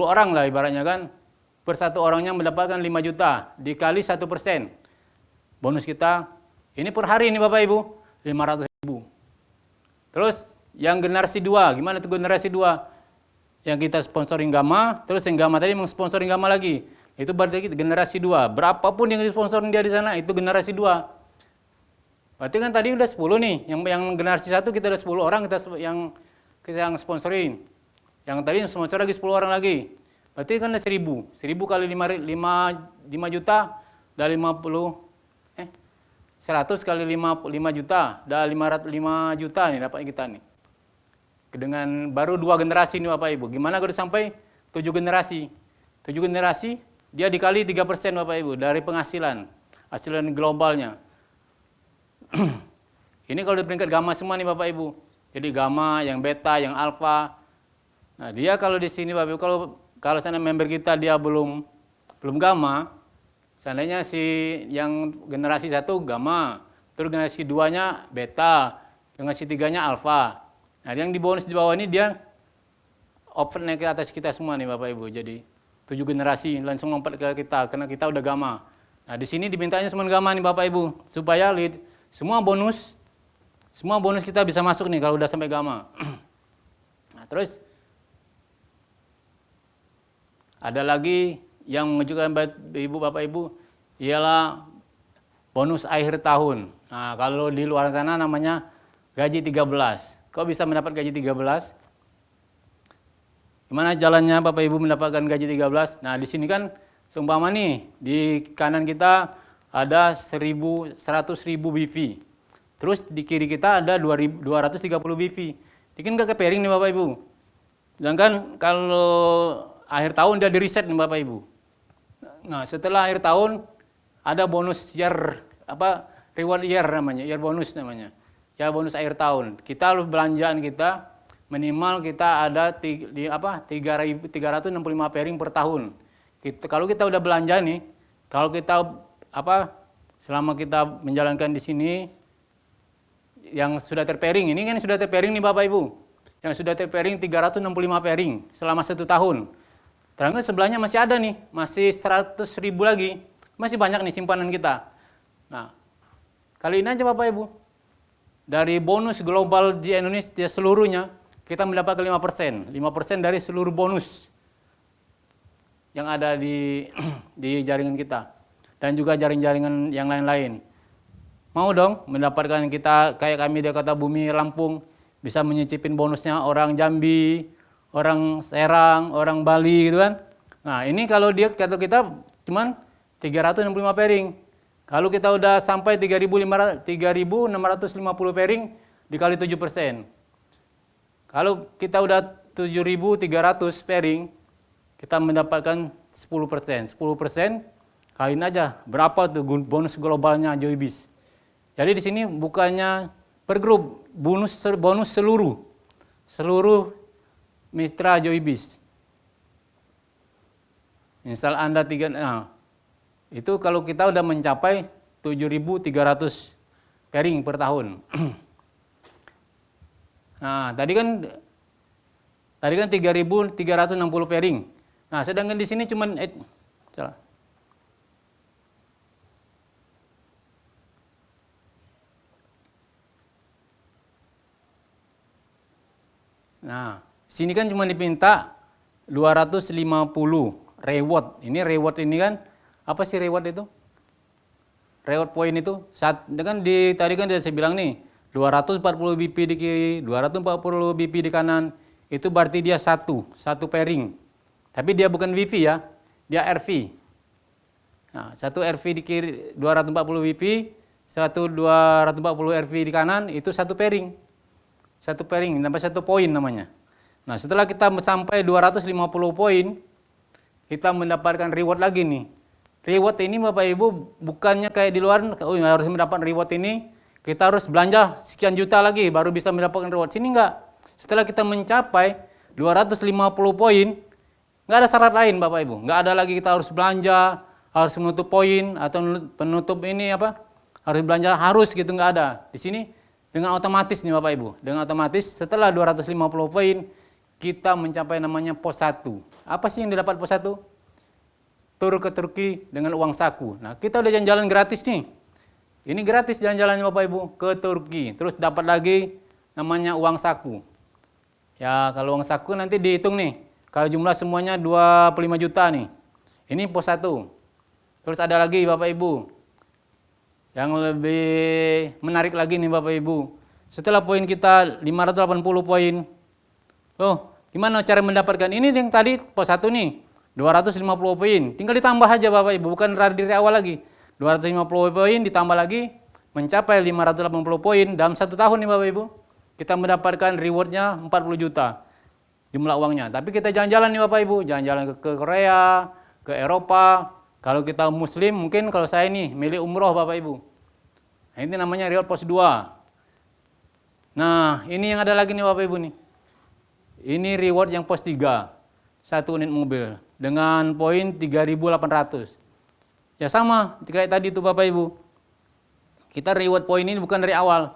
orang lah ibaratnya kan. Per 1 orangnya mendapatkan 5 juta, dikali 1%. Bonus kita, ini per hari ini Bapak Ibu, 500.000. Terus yang generasi 2, gimana itu generasi 2? yang kita sponsorin Gama, terus yang Gama tadi mensponsorin Gama lagi. Itu berarti generasi 2. Berapapun yang disponsorin dia di sana, itu generasi 2. Berarti kan tadi udah 10 nih. Yang generasi 1 kita udah 10 orang yang sponsorin. Yang tadi sponsor lagi 10 orang lagi. Berarti kan ada 1000. 1000 kali 5 juta, udah 100 kali 5 juta, udah 5 juta nih dapat kita nih. Dengan baru 2 generasi nih Bapak Ibu. Gimana kalau sampai 7 generasi? 7 generasi, dia dikali 3% Bapak Ibu dari penghasilan. Hasilan globalnya. Ini kalau di peringkat Gamma semua nih Bapak Ibu. Jadi Gamma, yang Beta, yang Alpha. Nah, dia kalau di sini Bapak Ibu, kalau sana member kita dia belum Gamma, seandainya si yang generasi 1 Gamma, terus generasi 2-nya Beta, generasi 3-nya Alpha. Nah, yang di bonus di bawah ini dia open naik ke atas kita semua nih Bapak Ibu. Jadi 7 generasi langsung lompat ke kita karena kita udah Gamma. Nah, di sini dimintanya semua Gamma nih Bapak Ibu supaya semua bonus kita bisa masuk nih kalau udah sampai Gamma. Nah, terus ada lagi yang menunjukkan Ibu Bapak Ibu ialah bonus akhir tahun. Nah, kalau di luar sana namanya gaji 13. Kok bisa mendapat gaji 13? Gimana jalannya Bapak Ibu mendapatkan gaji 13? Nah, di sini kan seumpama nih di kanan kita ada 100.000 BP. Terus di kiri kita ada 230 BP. Ini kan ke pairing nih Bapak Ibu. Sedangkan kalau akhir tahun dia di reset nih Bapak Ibu. Nah, setelah akhir tahun ada bonus year reward year namanya, year bonus namanya. Ya bonus akhir tahun. Kita belanjaan kita minimal kita ada 3.365 pairing per tahun. Kalau kita udah belanja nih, kalau kita selama kita menjalankan di sini yang sudah terpairing, ini kan sudah terpairing nih Bapak Ibu. Yang sudah terpairing 365 pairing selama 1 tahun. Ternyata sebelahnya masih ada nih, masih 100.000 lagi. Masih banyak nih simpanan kita. Nah, kali ini aja Bapak Ibu. Dari bonus global di Indonesia seluruhnya, kita mendapatkan 5%. 5% dari seluruh bonus yang ada di jaringan kita. Dan juga jaring-jaringan yang lain-lain. Mau dong mendapatkan kita, kayak kami di Kota Bumi, Lampung, bisa menyicipin bonusnya orang Jambi, orang Serang, orang Bali gitu kan. Nah ini kalau kata kita cuman 365 pairing. Kalau kita udah sampai 3.650 pairing dikali 7%. Kalau kita udah 7.300 pairing, kita mendapatkan 10%. 10% kaliin aja berapa tuh bonus globalnya Joybis. Jadi di sini bukannya per grup, bonus seluruh mitra Joybis. Misal Anda itu kalau kita udah mencapai 7.300 pairing per tahun. Nah, tadi kan 3.360 pairing. Nah, sedangkan di sini cuman salah. Nah, sini kan cuma dipinta 250 reward. Ini reward ini kan apa sih reward itu? Reward point itu tadi kan saya bilang nih 240 BP di kiri, 240 BP di kanan. Itu berarti dia satu pairing. Tapi dia bukan BP ya, dia RV. Nah, satu RV di kiri 240 BP, 240 RV di kanan itu satu pairing. Satu pairing, sampai 1 poin namanya. Nah, setelah kita sampai 250 poin, kita mendapatkan reward lagi nih. Reward ini Bapak Ibu bukannya kayak di luar, harus mendapatkan reward ini, kita harus belanja sekian juta lagi baru bisa mendapatkan reward. Sini enggak. Setelah kita mencapai 250 poin, enggak ada syarat lain Bapak Ibu. Enggak ada lagi kita harus belanja, harus menutup poin atau penutup ini harus belanja harus gitu, enggak ada. Di sini dengan otomatis nih Bapak Ibu. Dengan otomatis setelah 250 poin kita mencapai namanya pos 1. Apa sih yang didapat pos 1? Tur ke Turki dengan uang saku. Nah, kita udah jalan-jalan gratis nih. Ini gratis jalan-jalannya Bapak Ibu ke Turki. Terus dapat lagi namanya uang saku. Ya, kalau uang saku nanti dihitung nih. Kalau jumlah semuanya 25 juta nih. Ini pos 1. Terus ada lagi Bapak Ibu. Yang lebih menarik lagi nih Bapak Ibu. Setelah poin kita 580 poin. Loh, gimana cara mendapatkan ini yang tadi pos 1 nih. 250 poin. Tinggal ditambah aja Bapak Ibu, bukan dari awal lagi. 250 poin ditambah lagi mencapai 580 poin dalam 1 tahun nih Bapak Ibu. Kita mendapatkan rewardnya 40 juta jumlah uangnya. Tapi kita jalan-jalan nih Bapak Ibu, jalan-jalan ke Korea, ke Eropa. Kalau kita muslim mungkin kalau saya nih milih umroh Bapak Ibu. Nah, ini namanya reward pos 2. Nah, ini yang ada lagi nih Bapak Ibu nih. Ini reward yang pos 3. 1 unit mobil dengan poin 3.800. Ya sama kayak tadi tuh Bapak Ibu. Kita reward poin ini bukan dari awal.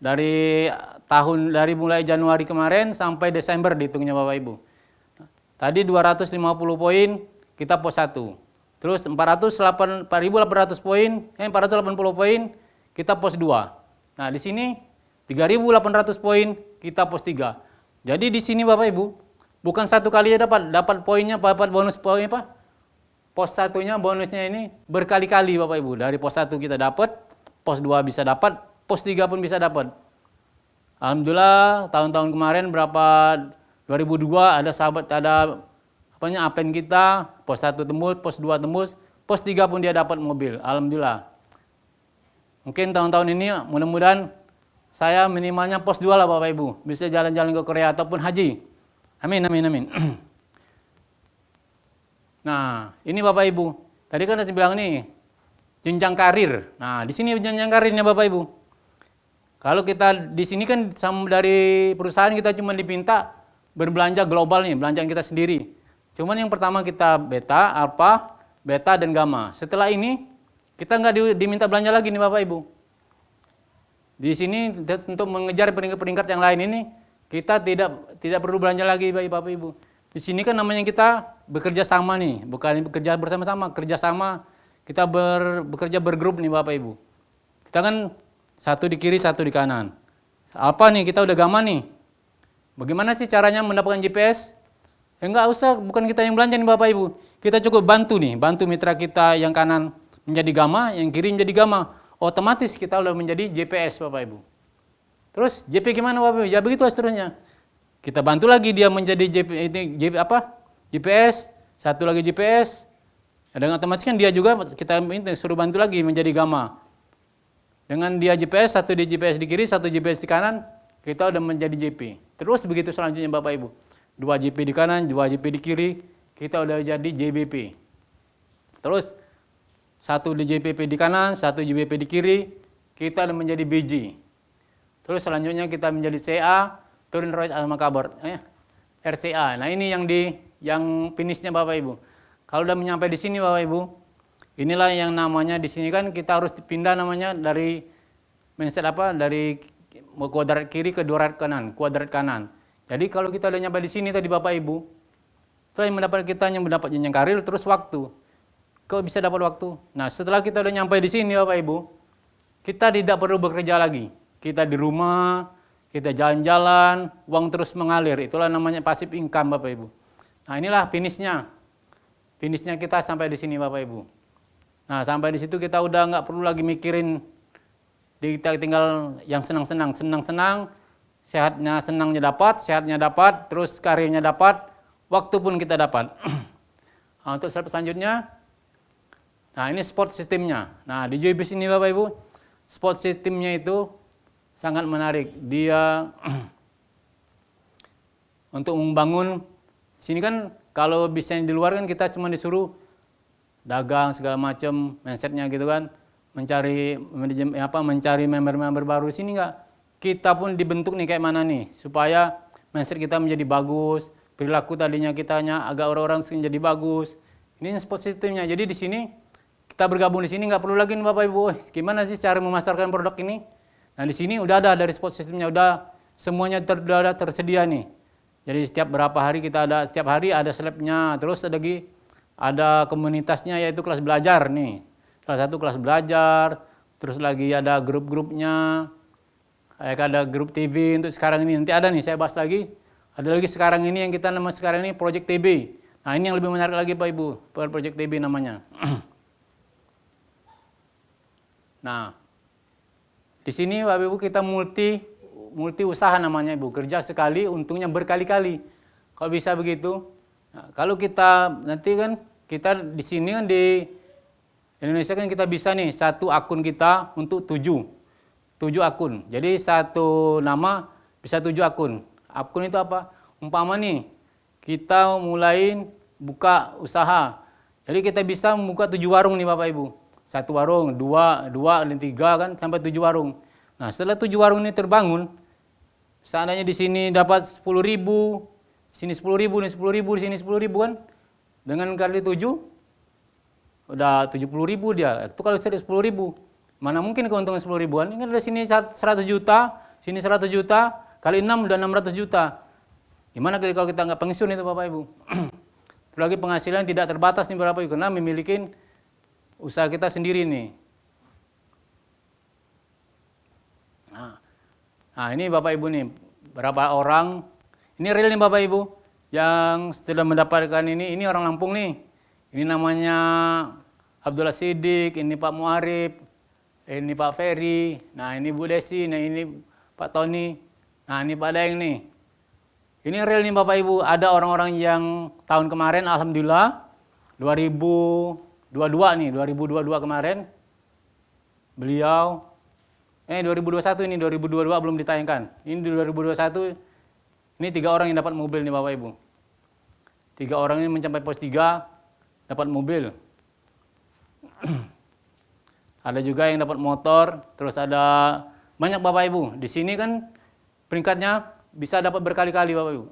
Dari mulai Januari kemarin sampai Desember dihitungnya Bapak Ibu. Tadi 250 poin kita pos 1. Terus 480 poin, 480 poin kita pos 2. Nah, di sini 3.800 poin kita pos 3. Jadi di sini Bapak Ibu bukan satu kali aja dapat poinnya, dapat bonus poin apa? Pos 1-nya bonusnya ini berkali-kali Bapak Ibu. Dari pos 1 kita dapat, pos 2 bisa dapat, pos 3 pun bisa dapat. Alhamdulillah tahun-tahun kemarin 2002 ada sahabat apen kita, pos 1 tembus, pos 2 tembus, pos 3 pun dia dapat mobil. Alhamdulillah. Mungkin tahun-tahun ini mudah-mudahan saya minimalnya pos 2 lah Bapak Ibu. Bisa jalan-jalan ke Korea ataupun haji. Amin, amin, amin. Nah, ini Bapak Ibu. Tadi kan saya bilang nih, jenjang karir. Nah, di sini jenjang karirnya Bapak Ibu. Kalau kita di sini kan dari perusahaan kita cuma diminta berbelanja global nih, belanjaan kita sendiri. Cuman yang pertama kita beta, alpha, beta dan gamma. Setelah ini kita nggak diminta belanja lagi nih Bapak Ibu. Di sini untuk mengejar peringkat-peringkat yang lain ini kita tidak perlu belanja lagi Bapak Ibu. Di sini kan namanya kita bekerja sama nih, bukan bekerja bersama-sama, kerja sama. Kita bekerja bergrup nih Bapak Ibu. Kita kan satu di kiri, satu di kanan. Apa nih, kita udah gamma nih. Bagaimana sih caranya mendapatkan GPS? Enggak usah, bukan kita yang belanja nih Bapak Ibu. Kita cukup bantu mitra kita yang kanan menjadi gamma, yang kiri menjadi gamma. Otomatis kita udah menjadi GPS Bapak Ibu. Terus JP gimana Bapak Ibu? Ya begitu seterusnya. Kita bantu lagi dia menjadi GPS, satu lagi GPS. Dan otomatis kan dia juga kita suruh bantu lagi menjadi gamma. Dengan dia GPS, satu di GPS di kiri, satu GPS di kanan, kita udah menjadi JP. Terus begitu selanjutnya Bapak Ibu. 2 JP di kanan, 2 JP di kiri, kita udah jadi JBP. Terus satu di JPP di kanan, satu JBP di kiri, kita udah menjadi BG. Terus selanjutnya kita menjadi CA, turun Royce Al-Makabar, RCA. Nah ini yang finishnya Bapak Ibu. Kalau udah menyampai di sini Bapak Ibu, inilah yang namanya di sini kan kita harus pindah namanya dari mindset dari kuadrat kiri ke kuadrat kanan. Jadi kalau kita udah nyampe di sini tadi Bapak Ibu, setelah yang mendapat jenjang karir terus waktu. Kok bisa dapat waktu? Nah, setelah kita udah nyampe di sini Bapak Ibu, kita tidak perlu bekerja lagi. Kita di rumah, kita jalan-jalan, uang terus mengalir. Itulah namanya passive income Bapak Ibu. Nah, inilah finishnya. Finishnya kita sampai di sini Bapak Ibu. Nah, sampai di situ kita udah nggak perlu lagi mikirin, kita tinggal yang senang-senang, senangnya dapat, terus karirnya dapat, waktu pun kita dapat. Nah, untuk slide selanjutnya, nah ini sport sistemnya. Nah di Joybase ini Bapak Ibu, sport sistemnya itu sangat menarik. Dia untuk membangun, sini kan kalau bisnis di luar kan kita cuma disuruh dagang segala macam, mindsetnya gitu kan, mencari member-member baru. Di sini enggak, kita pun dibentuk nih kayak mana nih supaya mindset kita menjadi bagus, perilaku tadinya kitanya agak orang-orang menjadi bagus. Ini sport sistemnya. Jadi di sini kita bergabung di sini nggak perlu lagi nih Bapak Ibu, gimana sih cara memasarkan produk ini? Nah di sini udah ada dari sport sistemnya, udah semuanya udah tersedia nih. Jadi setiap hari ada slabnya, terus ada komunitasnya yaitu kelas belajar nih. Salah satu kelas belajar, terus lagi ada grup-grupnya, ada grup TV untuk sekarang ini. Nanti ada nih saya bahas lagi, Ada lagi sekarang ini yang kita nama sekarang ini Project TB. Nah ini yang lebih menarik lagi Pak Ibu, Project TB namanya. Nah, di sini Bapak Ibu kita multi usaha namanya Ibu, kerja sekali untungnya berkali-kali. Kalau bisa begitu. Nah, kalau kita nanti kan kita di sini kan di Indonesia kan kita bisa nih satu akun kita untuk 7 akun. Jadi satu nama bisa 7 akun. Akun itu apa? Umpama nih kita mulai buka usaha. Jadi kita bisa membuka 7 warung nih Bapak Ibu. 1 warung, 2 dan 3 kan sampai 7 warung. Nah, setelah 7 warung ini terbangun, seandainya di sini dapat 10.000, di sini 10.000, di sini 10.000 kan. Dengan kali 7 udah 70.000 dia. Itu kalau sudah 10.000. Mana mungkin keuntungan 10 ribuan? Ini kan dari sini 100 juta, sini 100 juta, kali 6 udah 600 juta. Gimana kalau kita nggak pensiun itu Bapak Ibu? Apalagi penghasilan tidak terbatas nih Bapak Ibu, karena memiliki usaha kita sendiri nih. Nah ini Bapak Ibu nih, berapa orang, ini real nih Bapak Ibu, yang sudah mendapatkan ini orang Lampung nih. Ini namanya Abdullah Siddiq, ini Pak Muarif, ini Pak Ferry, nah ini Bu Desi, nah ini Pak Tony, nah ini Pak Daeng nih. Ini real nih Bapak Ibu, ada orang-orang yang tahun kemarin Alhamdulillah 2022 kemarin beliau 2021 ini 2022 belum ditayangkan. Ini di 2021 ini 3 orang yang dapat mobil nih Bapak Ibu. 3 orang ini mencapai pos 3 dapat mobil. Ada juga yang dapat motor, terus ada banyak Bapak Ibu. Di sini kan peringkatnya bisa dapat berkali-kali Bapak Ibu.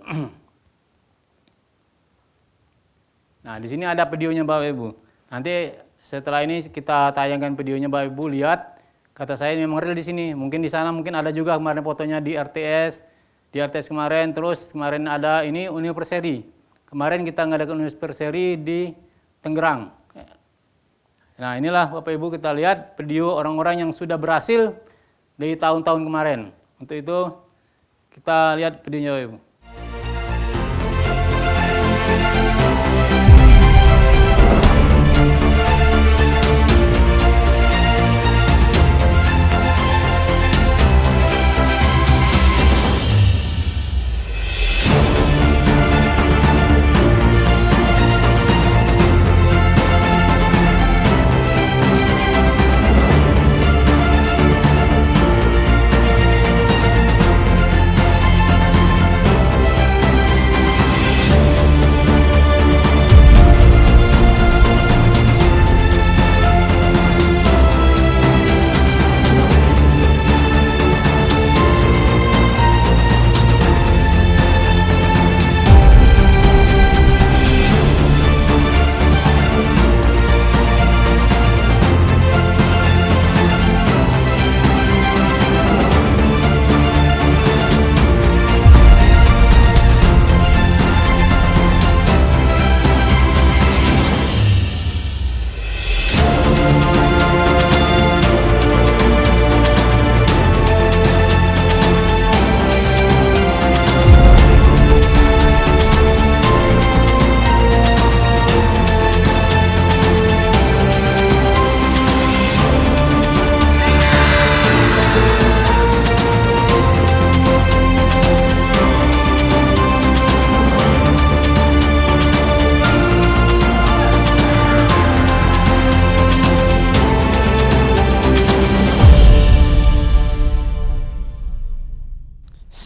Nah, di sini ada videonya Bapak Ibu. Nanti setelah ini kita tayangkan videonya Bapak Ibu, lihat. Kata saya memang real di sini. Mungkin di sana mungkin ada juga kemarin fotonya di RTS. Di RTS kemarin, terus kemarin ada ini Universary. Kemarin kita ngadakan Universary di Tangerang. Nah, inilah Bapak Ibu kita lihat video orang-orang yang sudah berhasil dari tahun-tahun kemarin. Untuk itu kita lihat videonya Bapak Ibu.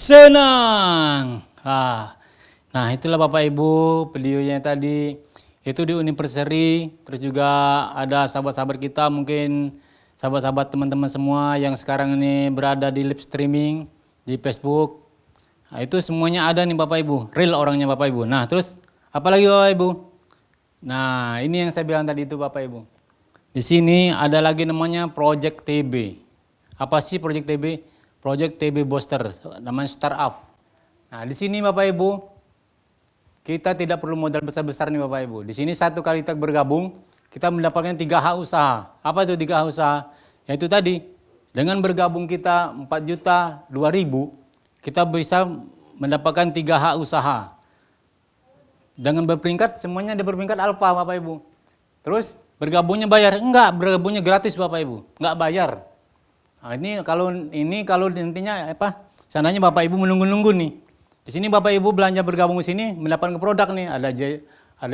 Senang. Nah itulah Bapak Ibu videonya tadi. Itu di Universary, terus juga ada sahabat-sahabat kita, mungkin sahabat-sahabat teman-teman semua yang sekarang ini berada di live streaming di Facebook. Nah, itu semuanya ada nih Bapak Ibu, real orangnya Bapak Ibu. Nah terus apalagi Bapak Ibu? Nah ini yang saya bilang tadi itu Bapak Ibu. Di sini ada lagi namanya Project TB. Apa sih Project TB? Project TB Booster, namanya startup. Nah di sini Bapak Ibu, kita tidak perlu modal besar-besar nih Bapak Ibu. Di sini satu kali kita bergabung, kita mendapatkan 3H usaha. Apa itu 3H usaha? Yaitu tadi, dengan bergabung kita 4.200.000, kita bisa mendapatkan 3 hak usaha. Dengan berperingkat, semuanya ada berperingkat alfa Bapak Ibu. Terus bergabungnya bayar? Enggak, bergabungnya gratis Bapak Ibu, enggak bayar. Nah, ini kalau nantinya seandainya Bapak Ibu menunggu-nunggu nih. Di sini Bapak Ibu belanja bergabung di sini mendapatkan produk nih, ada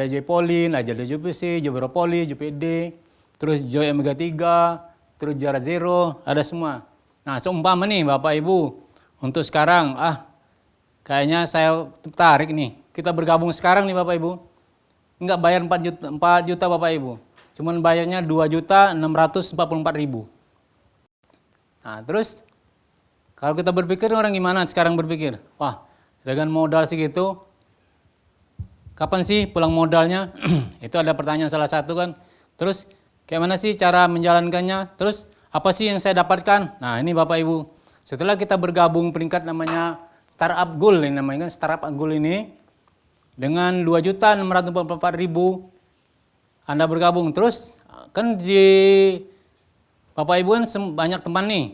J-Polin, ada JPC, Jobropoli, JPD, terus Joy Omega 3, terus Jara Zero, ada semua. Nah, seumpama nih Bapak Ibu, untuk sekarang kayaknya saya tertarik nih. Kita bergabung sekarang nih Bapak Ibu. Enggak bayar 4 juta Bapak Ibu. Cuman bayarnya 2.644.000. Nah, terus kalau kita berpikir orang gimana sekarang berpikir? Wah, dengan modal segitu kapan sih pulang modalnya? Itu ada pertanyaan salah satu kan. Terus kayak mana sih cara menjalankannya? Terus apa sih yang saya dapatkan? Nah, ini Bapak Ibu. Setelah kita bergabung peringkat namanya Startup Goal ini namanya kan, Startup Goal ini dengan 2.644.000 Anda bergabung. Terus kan di Bapak Ibu kan banyak teman nih.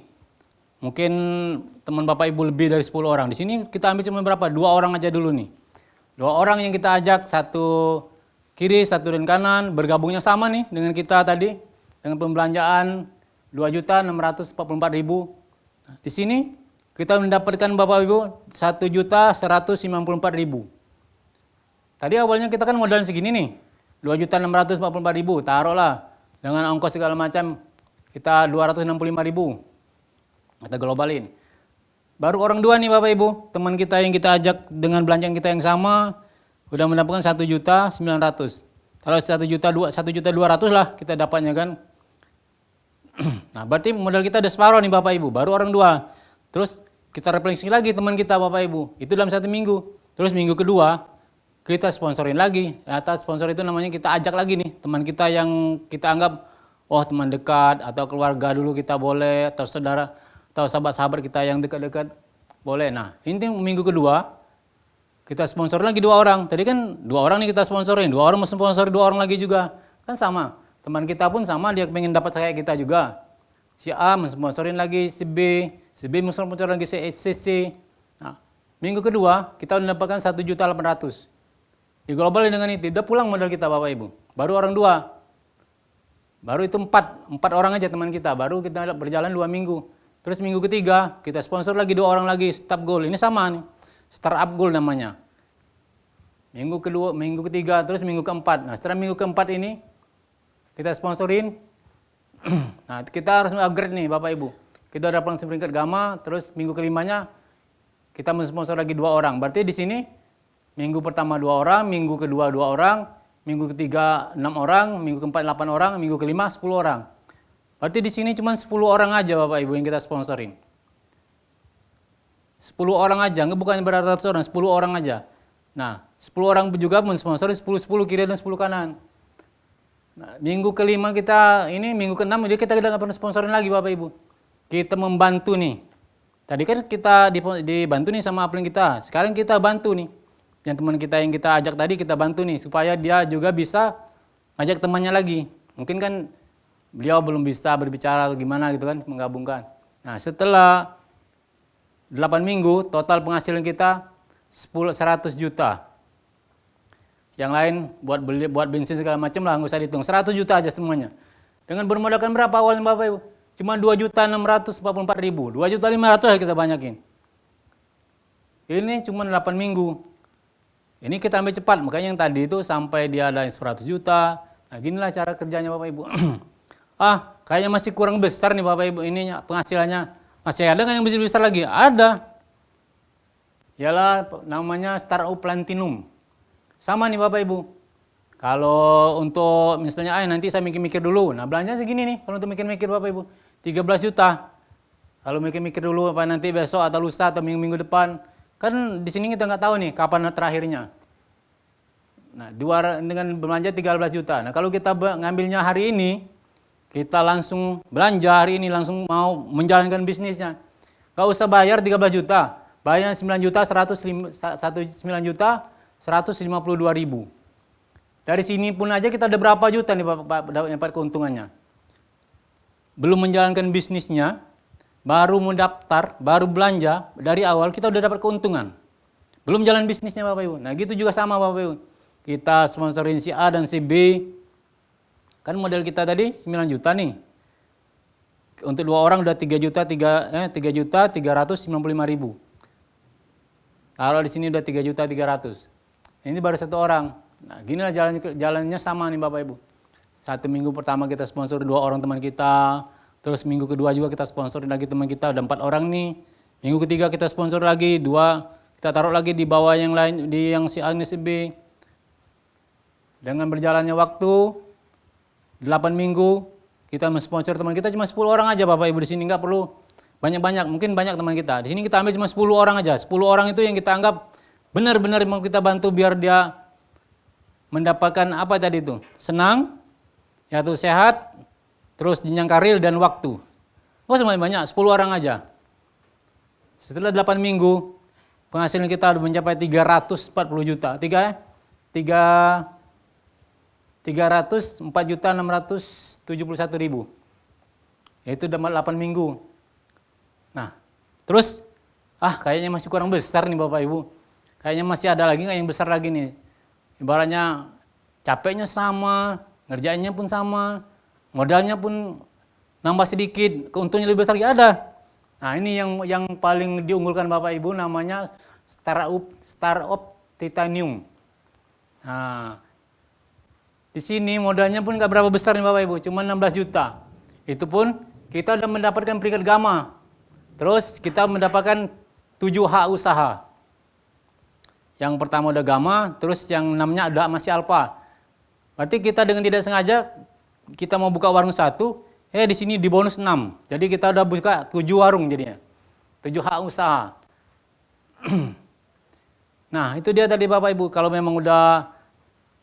Mungkin teman Bapak Ibu lebih dari 10 orang. Di sini kita ambil cuma berapa? 2 orang aja dulu nih. 2 orang yang kita ajak, satu kiri, satu dan kanan, bergabungnya sama nih dengan kita tadi. Dengan pembelanjaan 2.644.000. Nah, di sini kita mendapatkan Bapak Ibu 1.194.000. Tadi awalnya kita kan modal segini nih, 2.644.000, taruhlah dengan ongkos segala macam kita 265.000. Kita globalin. Baru orang 2 nih Bapak Ibu, teman kita yang kita ajak dengan belanjaan kita yang sama udah mendapatkan 1.900.000. Kalau 1.200.000 lah kita dapatnya kan. Nah, berarti modal kita udah separuh nih Bapak Ibu, baru orang 2. Terus kita refleksi lagi teman kita Bapak Ibu, itu dalam 1 minggu. Terus minggu kedua kita sponsorin lagi. Atas sponsor itu namanya kita ajak lagi nih teman kita yang kita anggap teman dekat atau keluarga dulu kita boleh, atau saudara atau sahabat-sahabat kita yang dekat-dekat boleh. Nah, ini minggu kedua kita sponsor lagi 2 orang. Tadi kan 2 orang nih kita sponsorin, 2 orang mau sponsor 2 orang lagi juga. Kan sama. Teman kita pun sama, dia pengen dapat kayak kita juga. Si A mensponsorin lagi si B mensponsorin lagi si C. Nah, minggu kedua kita mendapatkan 1.800.000. Diglobalin dengan itu, udah pulang modal kita Bapak Ibu. Baru orang 2. Baru itu 4 orang aja teman kita. Baru kita berjalan 2 minggu. Terus minggu ketiga kita sponsor lagi 2 orang lagi, Startup Goal. Ini sama nih, Startup Goal namanya. Minggu kedua, minggu ketiga, terus minggu keempat. Nah, setelah minggu keempat ini kita sponsorin. Nah, kita harus upgrade nih Bapak Ibu. Kita udah langsung peringkat gamma, terus minggu kelimanya kita mensponsor lagi 2 orang. Berarti di sini minggu pertama 2 orang, minggu kedua 2 orang, minggu ketiga 6 orang, minggu keempat 8 orang, minggu kelima 10 orang. Berarti di sini cuma 10 orang aja Bapak Ibu yang kita sponsorin. 10 orang aja, enggak bukan beratus orang, 10 orang aja. Nah, 10 orang juga mensponsorin 10 kiri dan 10 kanan. Nah, minggu kelima kita ini, minggu keenam kita nggak pernah sponsorin lagi Bapak Ibu. Kita membantu nih. Tadi kan kita dibantu nih sama upline kita. Sekarang kita bantu nih. Yang teman kita yang kita ajak tadi kita bantu nih supaya dia juga bisa ngajak temannya lagi. Mungkin kan beliau belum bisa berbicara atau gimana gitu kan, menggabungkan. Nah, setelah 8 minggu total penghasilan kita 100 juta. Yang lain buat bensin segala macam lah, nggak usah dihitung. 100 juta aja semuanya. Dengan bermodalkan berapa awalnya Bapak Ibu? Cuma 2.644.000. 2.500.000 kita banyakin. Ini cuma 8 minggu. Ini kita ambil cepat, makanya yang tadi itu sampai dia ada 100 juta. Nah, ginilah cara kerjanya Bapak Ibu. Kayaknya masih kurang besar nih Bapak Ibu ininya penghasilannya. Masih ada kan yang besar lagi? Ada. Ialah namanya Startup Platinum. Sama nih Bapak Ibu. Kalau untuk misalnya nanti saya mikir-mikir dulu. Nah, belanja segini nih kalau untuk mikir-mikir Bapak Ibu. 13 juta. Kalau mikir-mikir dulu apa nanti besok atau lusa atau minggu-minggu depan. Kan di sini kita nggak tahu nih kapan terakhirnya. Nah, dengan belanja 13 juta. Nah, kalau kita ngambilnya hari ini, kita langsung belanja hari ini, langsung mau menjalankan bisnisnya. Nggak usah bayar 13 juta. Bayar 9 juta, 9 juta 152.000. Dari sini pun aja kita ada berapa juta nih dapat keuntungannya. Belum menjalankan bisnisnya, baru mendaftar, baru belanja, dari awal kita udah dapat keuntungan. Belum jalan bisnisnya Bapak Ibu. Nah gitu juga sama Bapak Ibu. Kita sponsorin si A dan si B. Kan model kita tadi 9 juta nih. Untuk 2 orang udah 3.395.000. Kalau di sini udah 3.300.000. Ini baru 1 orang. Nah ginilah jalannya sama nih Bapak Ibu. 1 minggu pertama kita sponsor 2 orang teman kita. Terus minggu kedua juga kita sponsorin lagi teman kita, udah 4 orang nih. Minggu ketiga kita sponsor lagi 2. Kita taruh lagi di bawah yang lain, di yang si A dan si B. Dengan berjalannya waktu 8 minggu kita mensponsor teman kita cuma 10 orang aja Bapak Ibu di sini, nggak perlu banyak-banyak, mungkin banyak teman kita. Di sini kita ambil cuma 10 orang aja. 10 orang itu yang kita anggap benar-benar mau kita bantu biar dia mendapatkan apa tadi itu? Senang, yaitu sehat, terus jenjang karir dan waktu. Oh semuanya banyak, 10 orang aja. Setelah 8 minggu penghasilan kita mencapai 340 juta. 304.671.000. Yaitu dalam 8 minggu. Nah, terus kayaknya masih kurang besar nih Bapak Ibu. Kayaknya masih ada lagi nggak yang besar lagi nih. Ibaratnya capeknya sama, ngerjainnya pun sama, modalnya pun nambah sedikit, keuntungannya lebih besar lagi ada. Nah, ini yang paling diunggulkan Bapak Ibu namanya Startup Titanium. Nah, di sini modalnya pun nggak berapa besar nih Bapak Ibu, cuma 16 juta. Itu pun kita sudah mendapatkan peringkat gamma. Terus kita mendapatkan 7 hak usaha. Yang pertama udah gamma, terus yang 6-nya udah masih alpha. Berarti kita dengan tidak sengaja kita mau buka warung 1, di sini di bonus 6. Jadi kita udah buka 7 warung jadinya. 7 hak usaha. Nah, itu dia tadi Bapak Ibu, kalau memang udah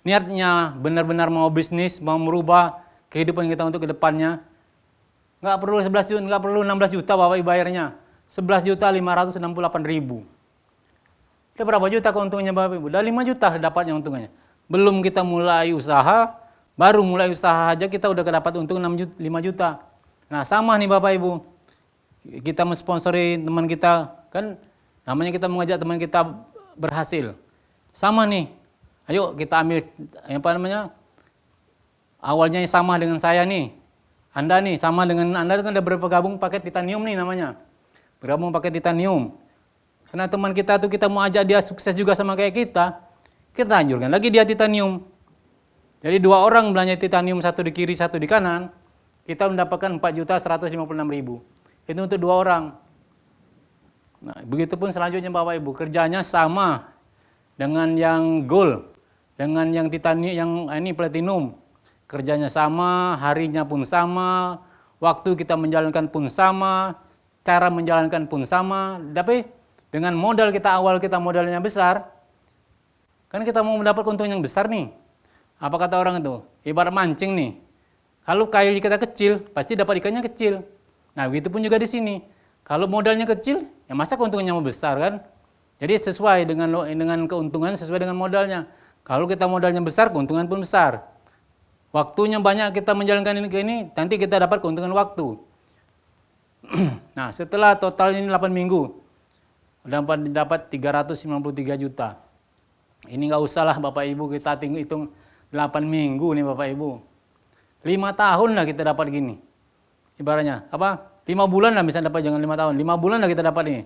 niatnya benar-benar mau bisnis, mau merubah kehidupan kita untuk kedepannya, nggak perlu 11 juta, nggak perlu 16 juta Bapak Ibu bayarnya. 11.568.000. Udah berapa juta keuntungannya Bapak Ibu? Udah 5 juta dapatnya untungnya. Belum kita mulai usaha, baru mulai usaha aja kita udah dapat untung 5 juta. Nah sama nih Bapak Ibu, kita mensponsori teman kita, kan namanya kita mengajak teman kita berhasil. Sama nih, ayo kita ambil awalnya sama dengan saya nih. Anda nih sama dengan Anda kan udah bergabung paket titanium nih namanya. Bergabung paket titanium. Karena teman kita tuh kita mau ajak dia sukses juga sama kayak kita anjurkan lagi dia titanium. Jadi 2 orang belanja titanium, 1 di kiri, 1 di kanan, kita mendapatkan 4.156.000. Itu untuk 2 orang. Nah, begitupun selanjutnya Bapak Ibu, kerjanya sama dengan yang gold, dengan yang titanium, yang ini platinum. Kerjanya sama, harinya pun sama, waktu kita menjalankan pun sama, cara menjalankan pun sama. Tapi dengan modal kita awal kita modalnya besar, kan kita mau mendapat keuntungan yang besar nih. Apa kata orang itu? Ibarat mancing nih. Kalau kail kita kecil, pasti dapat ikannya kecil. Nah, begitu pun juga di sini. Kalau modalnya kecil, ya masa keuntungannya mau besar kan? Jadi sesuai dengan keuntungan sesuai dengan modalnya. Kalau kita modalnya besar, keuntungan pun besar. Waktunya banyak kita menjalankan ini, nanti kita dapat keuntungan waktu. Nah, setelah totalnya ini 8 minggu, dapat 393 juta. Ini nggak usah lah Bapak Ibu kita hitung 8 minggu nih Bapak Ibu. 5 tahun lah kita dapat gini. Ibaratnya, 5 bulan lah bisa dapat, jangan 5 tahun. 5 bulan lah kita dapat nih.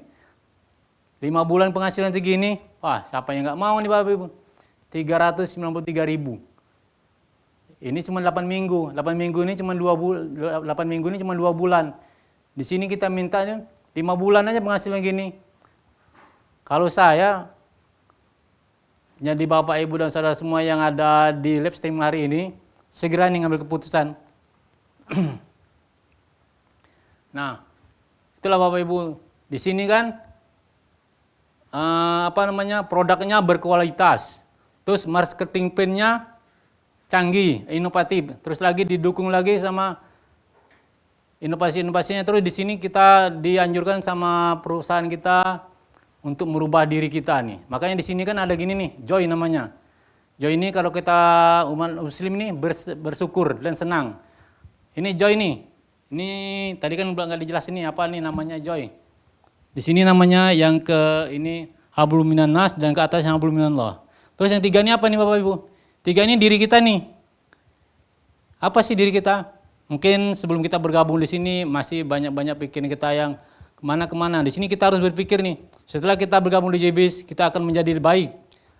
5 bulan penghasilan segini, siapa yang nggak mau nih Bapak Ibu. 393.000. Ini cuma 8 minggu. 8 minggu ini cuma 2 bulan. Di sini kita mintanya 5 bulan aja penghasilan gini. Kalau saya, jadi Bapak Ibu dan saudara semua yang ada di live stream hari ini, segera nih ngambil keputusan. Nah, itulah Bapak Ibu. Di sini kan produknya berkualitas. Terus marketing plan-nya canggih, inovatif. Terus lagi didukung lagi sama inovasi-inovasinya. Terus di sini kita dianjurkan sama perusahaan kita untuk merubah diri kita nih. Makanya di sini kan ada gini nih, joy namanya. Joy ini kalau kita umat muslim nih bersyukur dan senang. Ini joy nih. Ini tadi kan belum nggak dijelasin nih apa nih namanya joy. Di sini namanya yang ini hablum minan nas, dan ke atas yang hablum minallah. Terus yang 3 ini apa nih Bapak Ibu? 3 ini diri kita nih. Apa sih diri kita? Mungkin sebelum kita bergabung di sini masih banyak-banyak pikiran kita yang kemana-kemana. Di sini kita harus berpikir nih, setelah kita bergabung di JBIS, kita akan menjadi baik,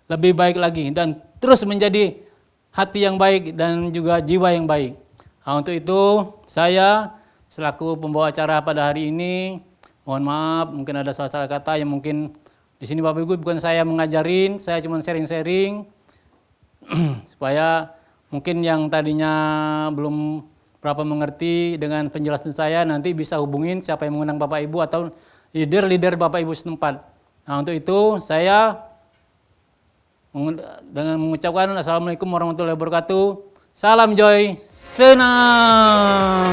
lebih baik lagi, dan terus menjadi hati yang baik dan juga jiwa yang baik. Nah, untuk itu saya selaku pembawa acara pada hari ini, mohon maaf mungkin ada salah-salah kata yang mungkin di sini Bapak Ibu bukan saya mengajarin, saya cuma sharing-sharing supaya mungkin yang tadinya belum berapa mengerti dengan penjelasan saya nanti bisa hubungin siapa yang mengundang Bapak Ibu atau leader-leader Bapak Ibu setempat. Nah, untuk itu saya dengan mengucapkan Assalamualaikum warahmatullahi wabarakatuh. Salam Joy, senang.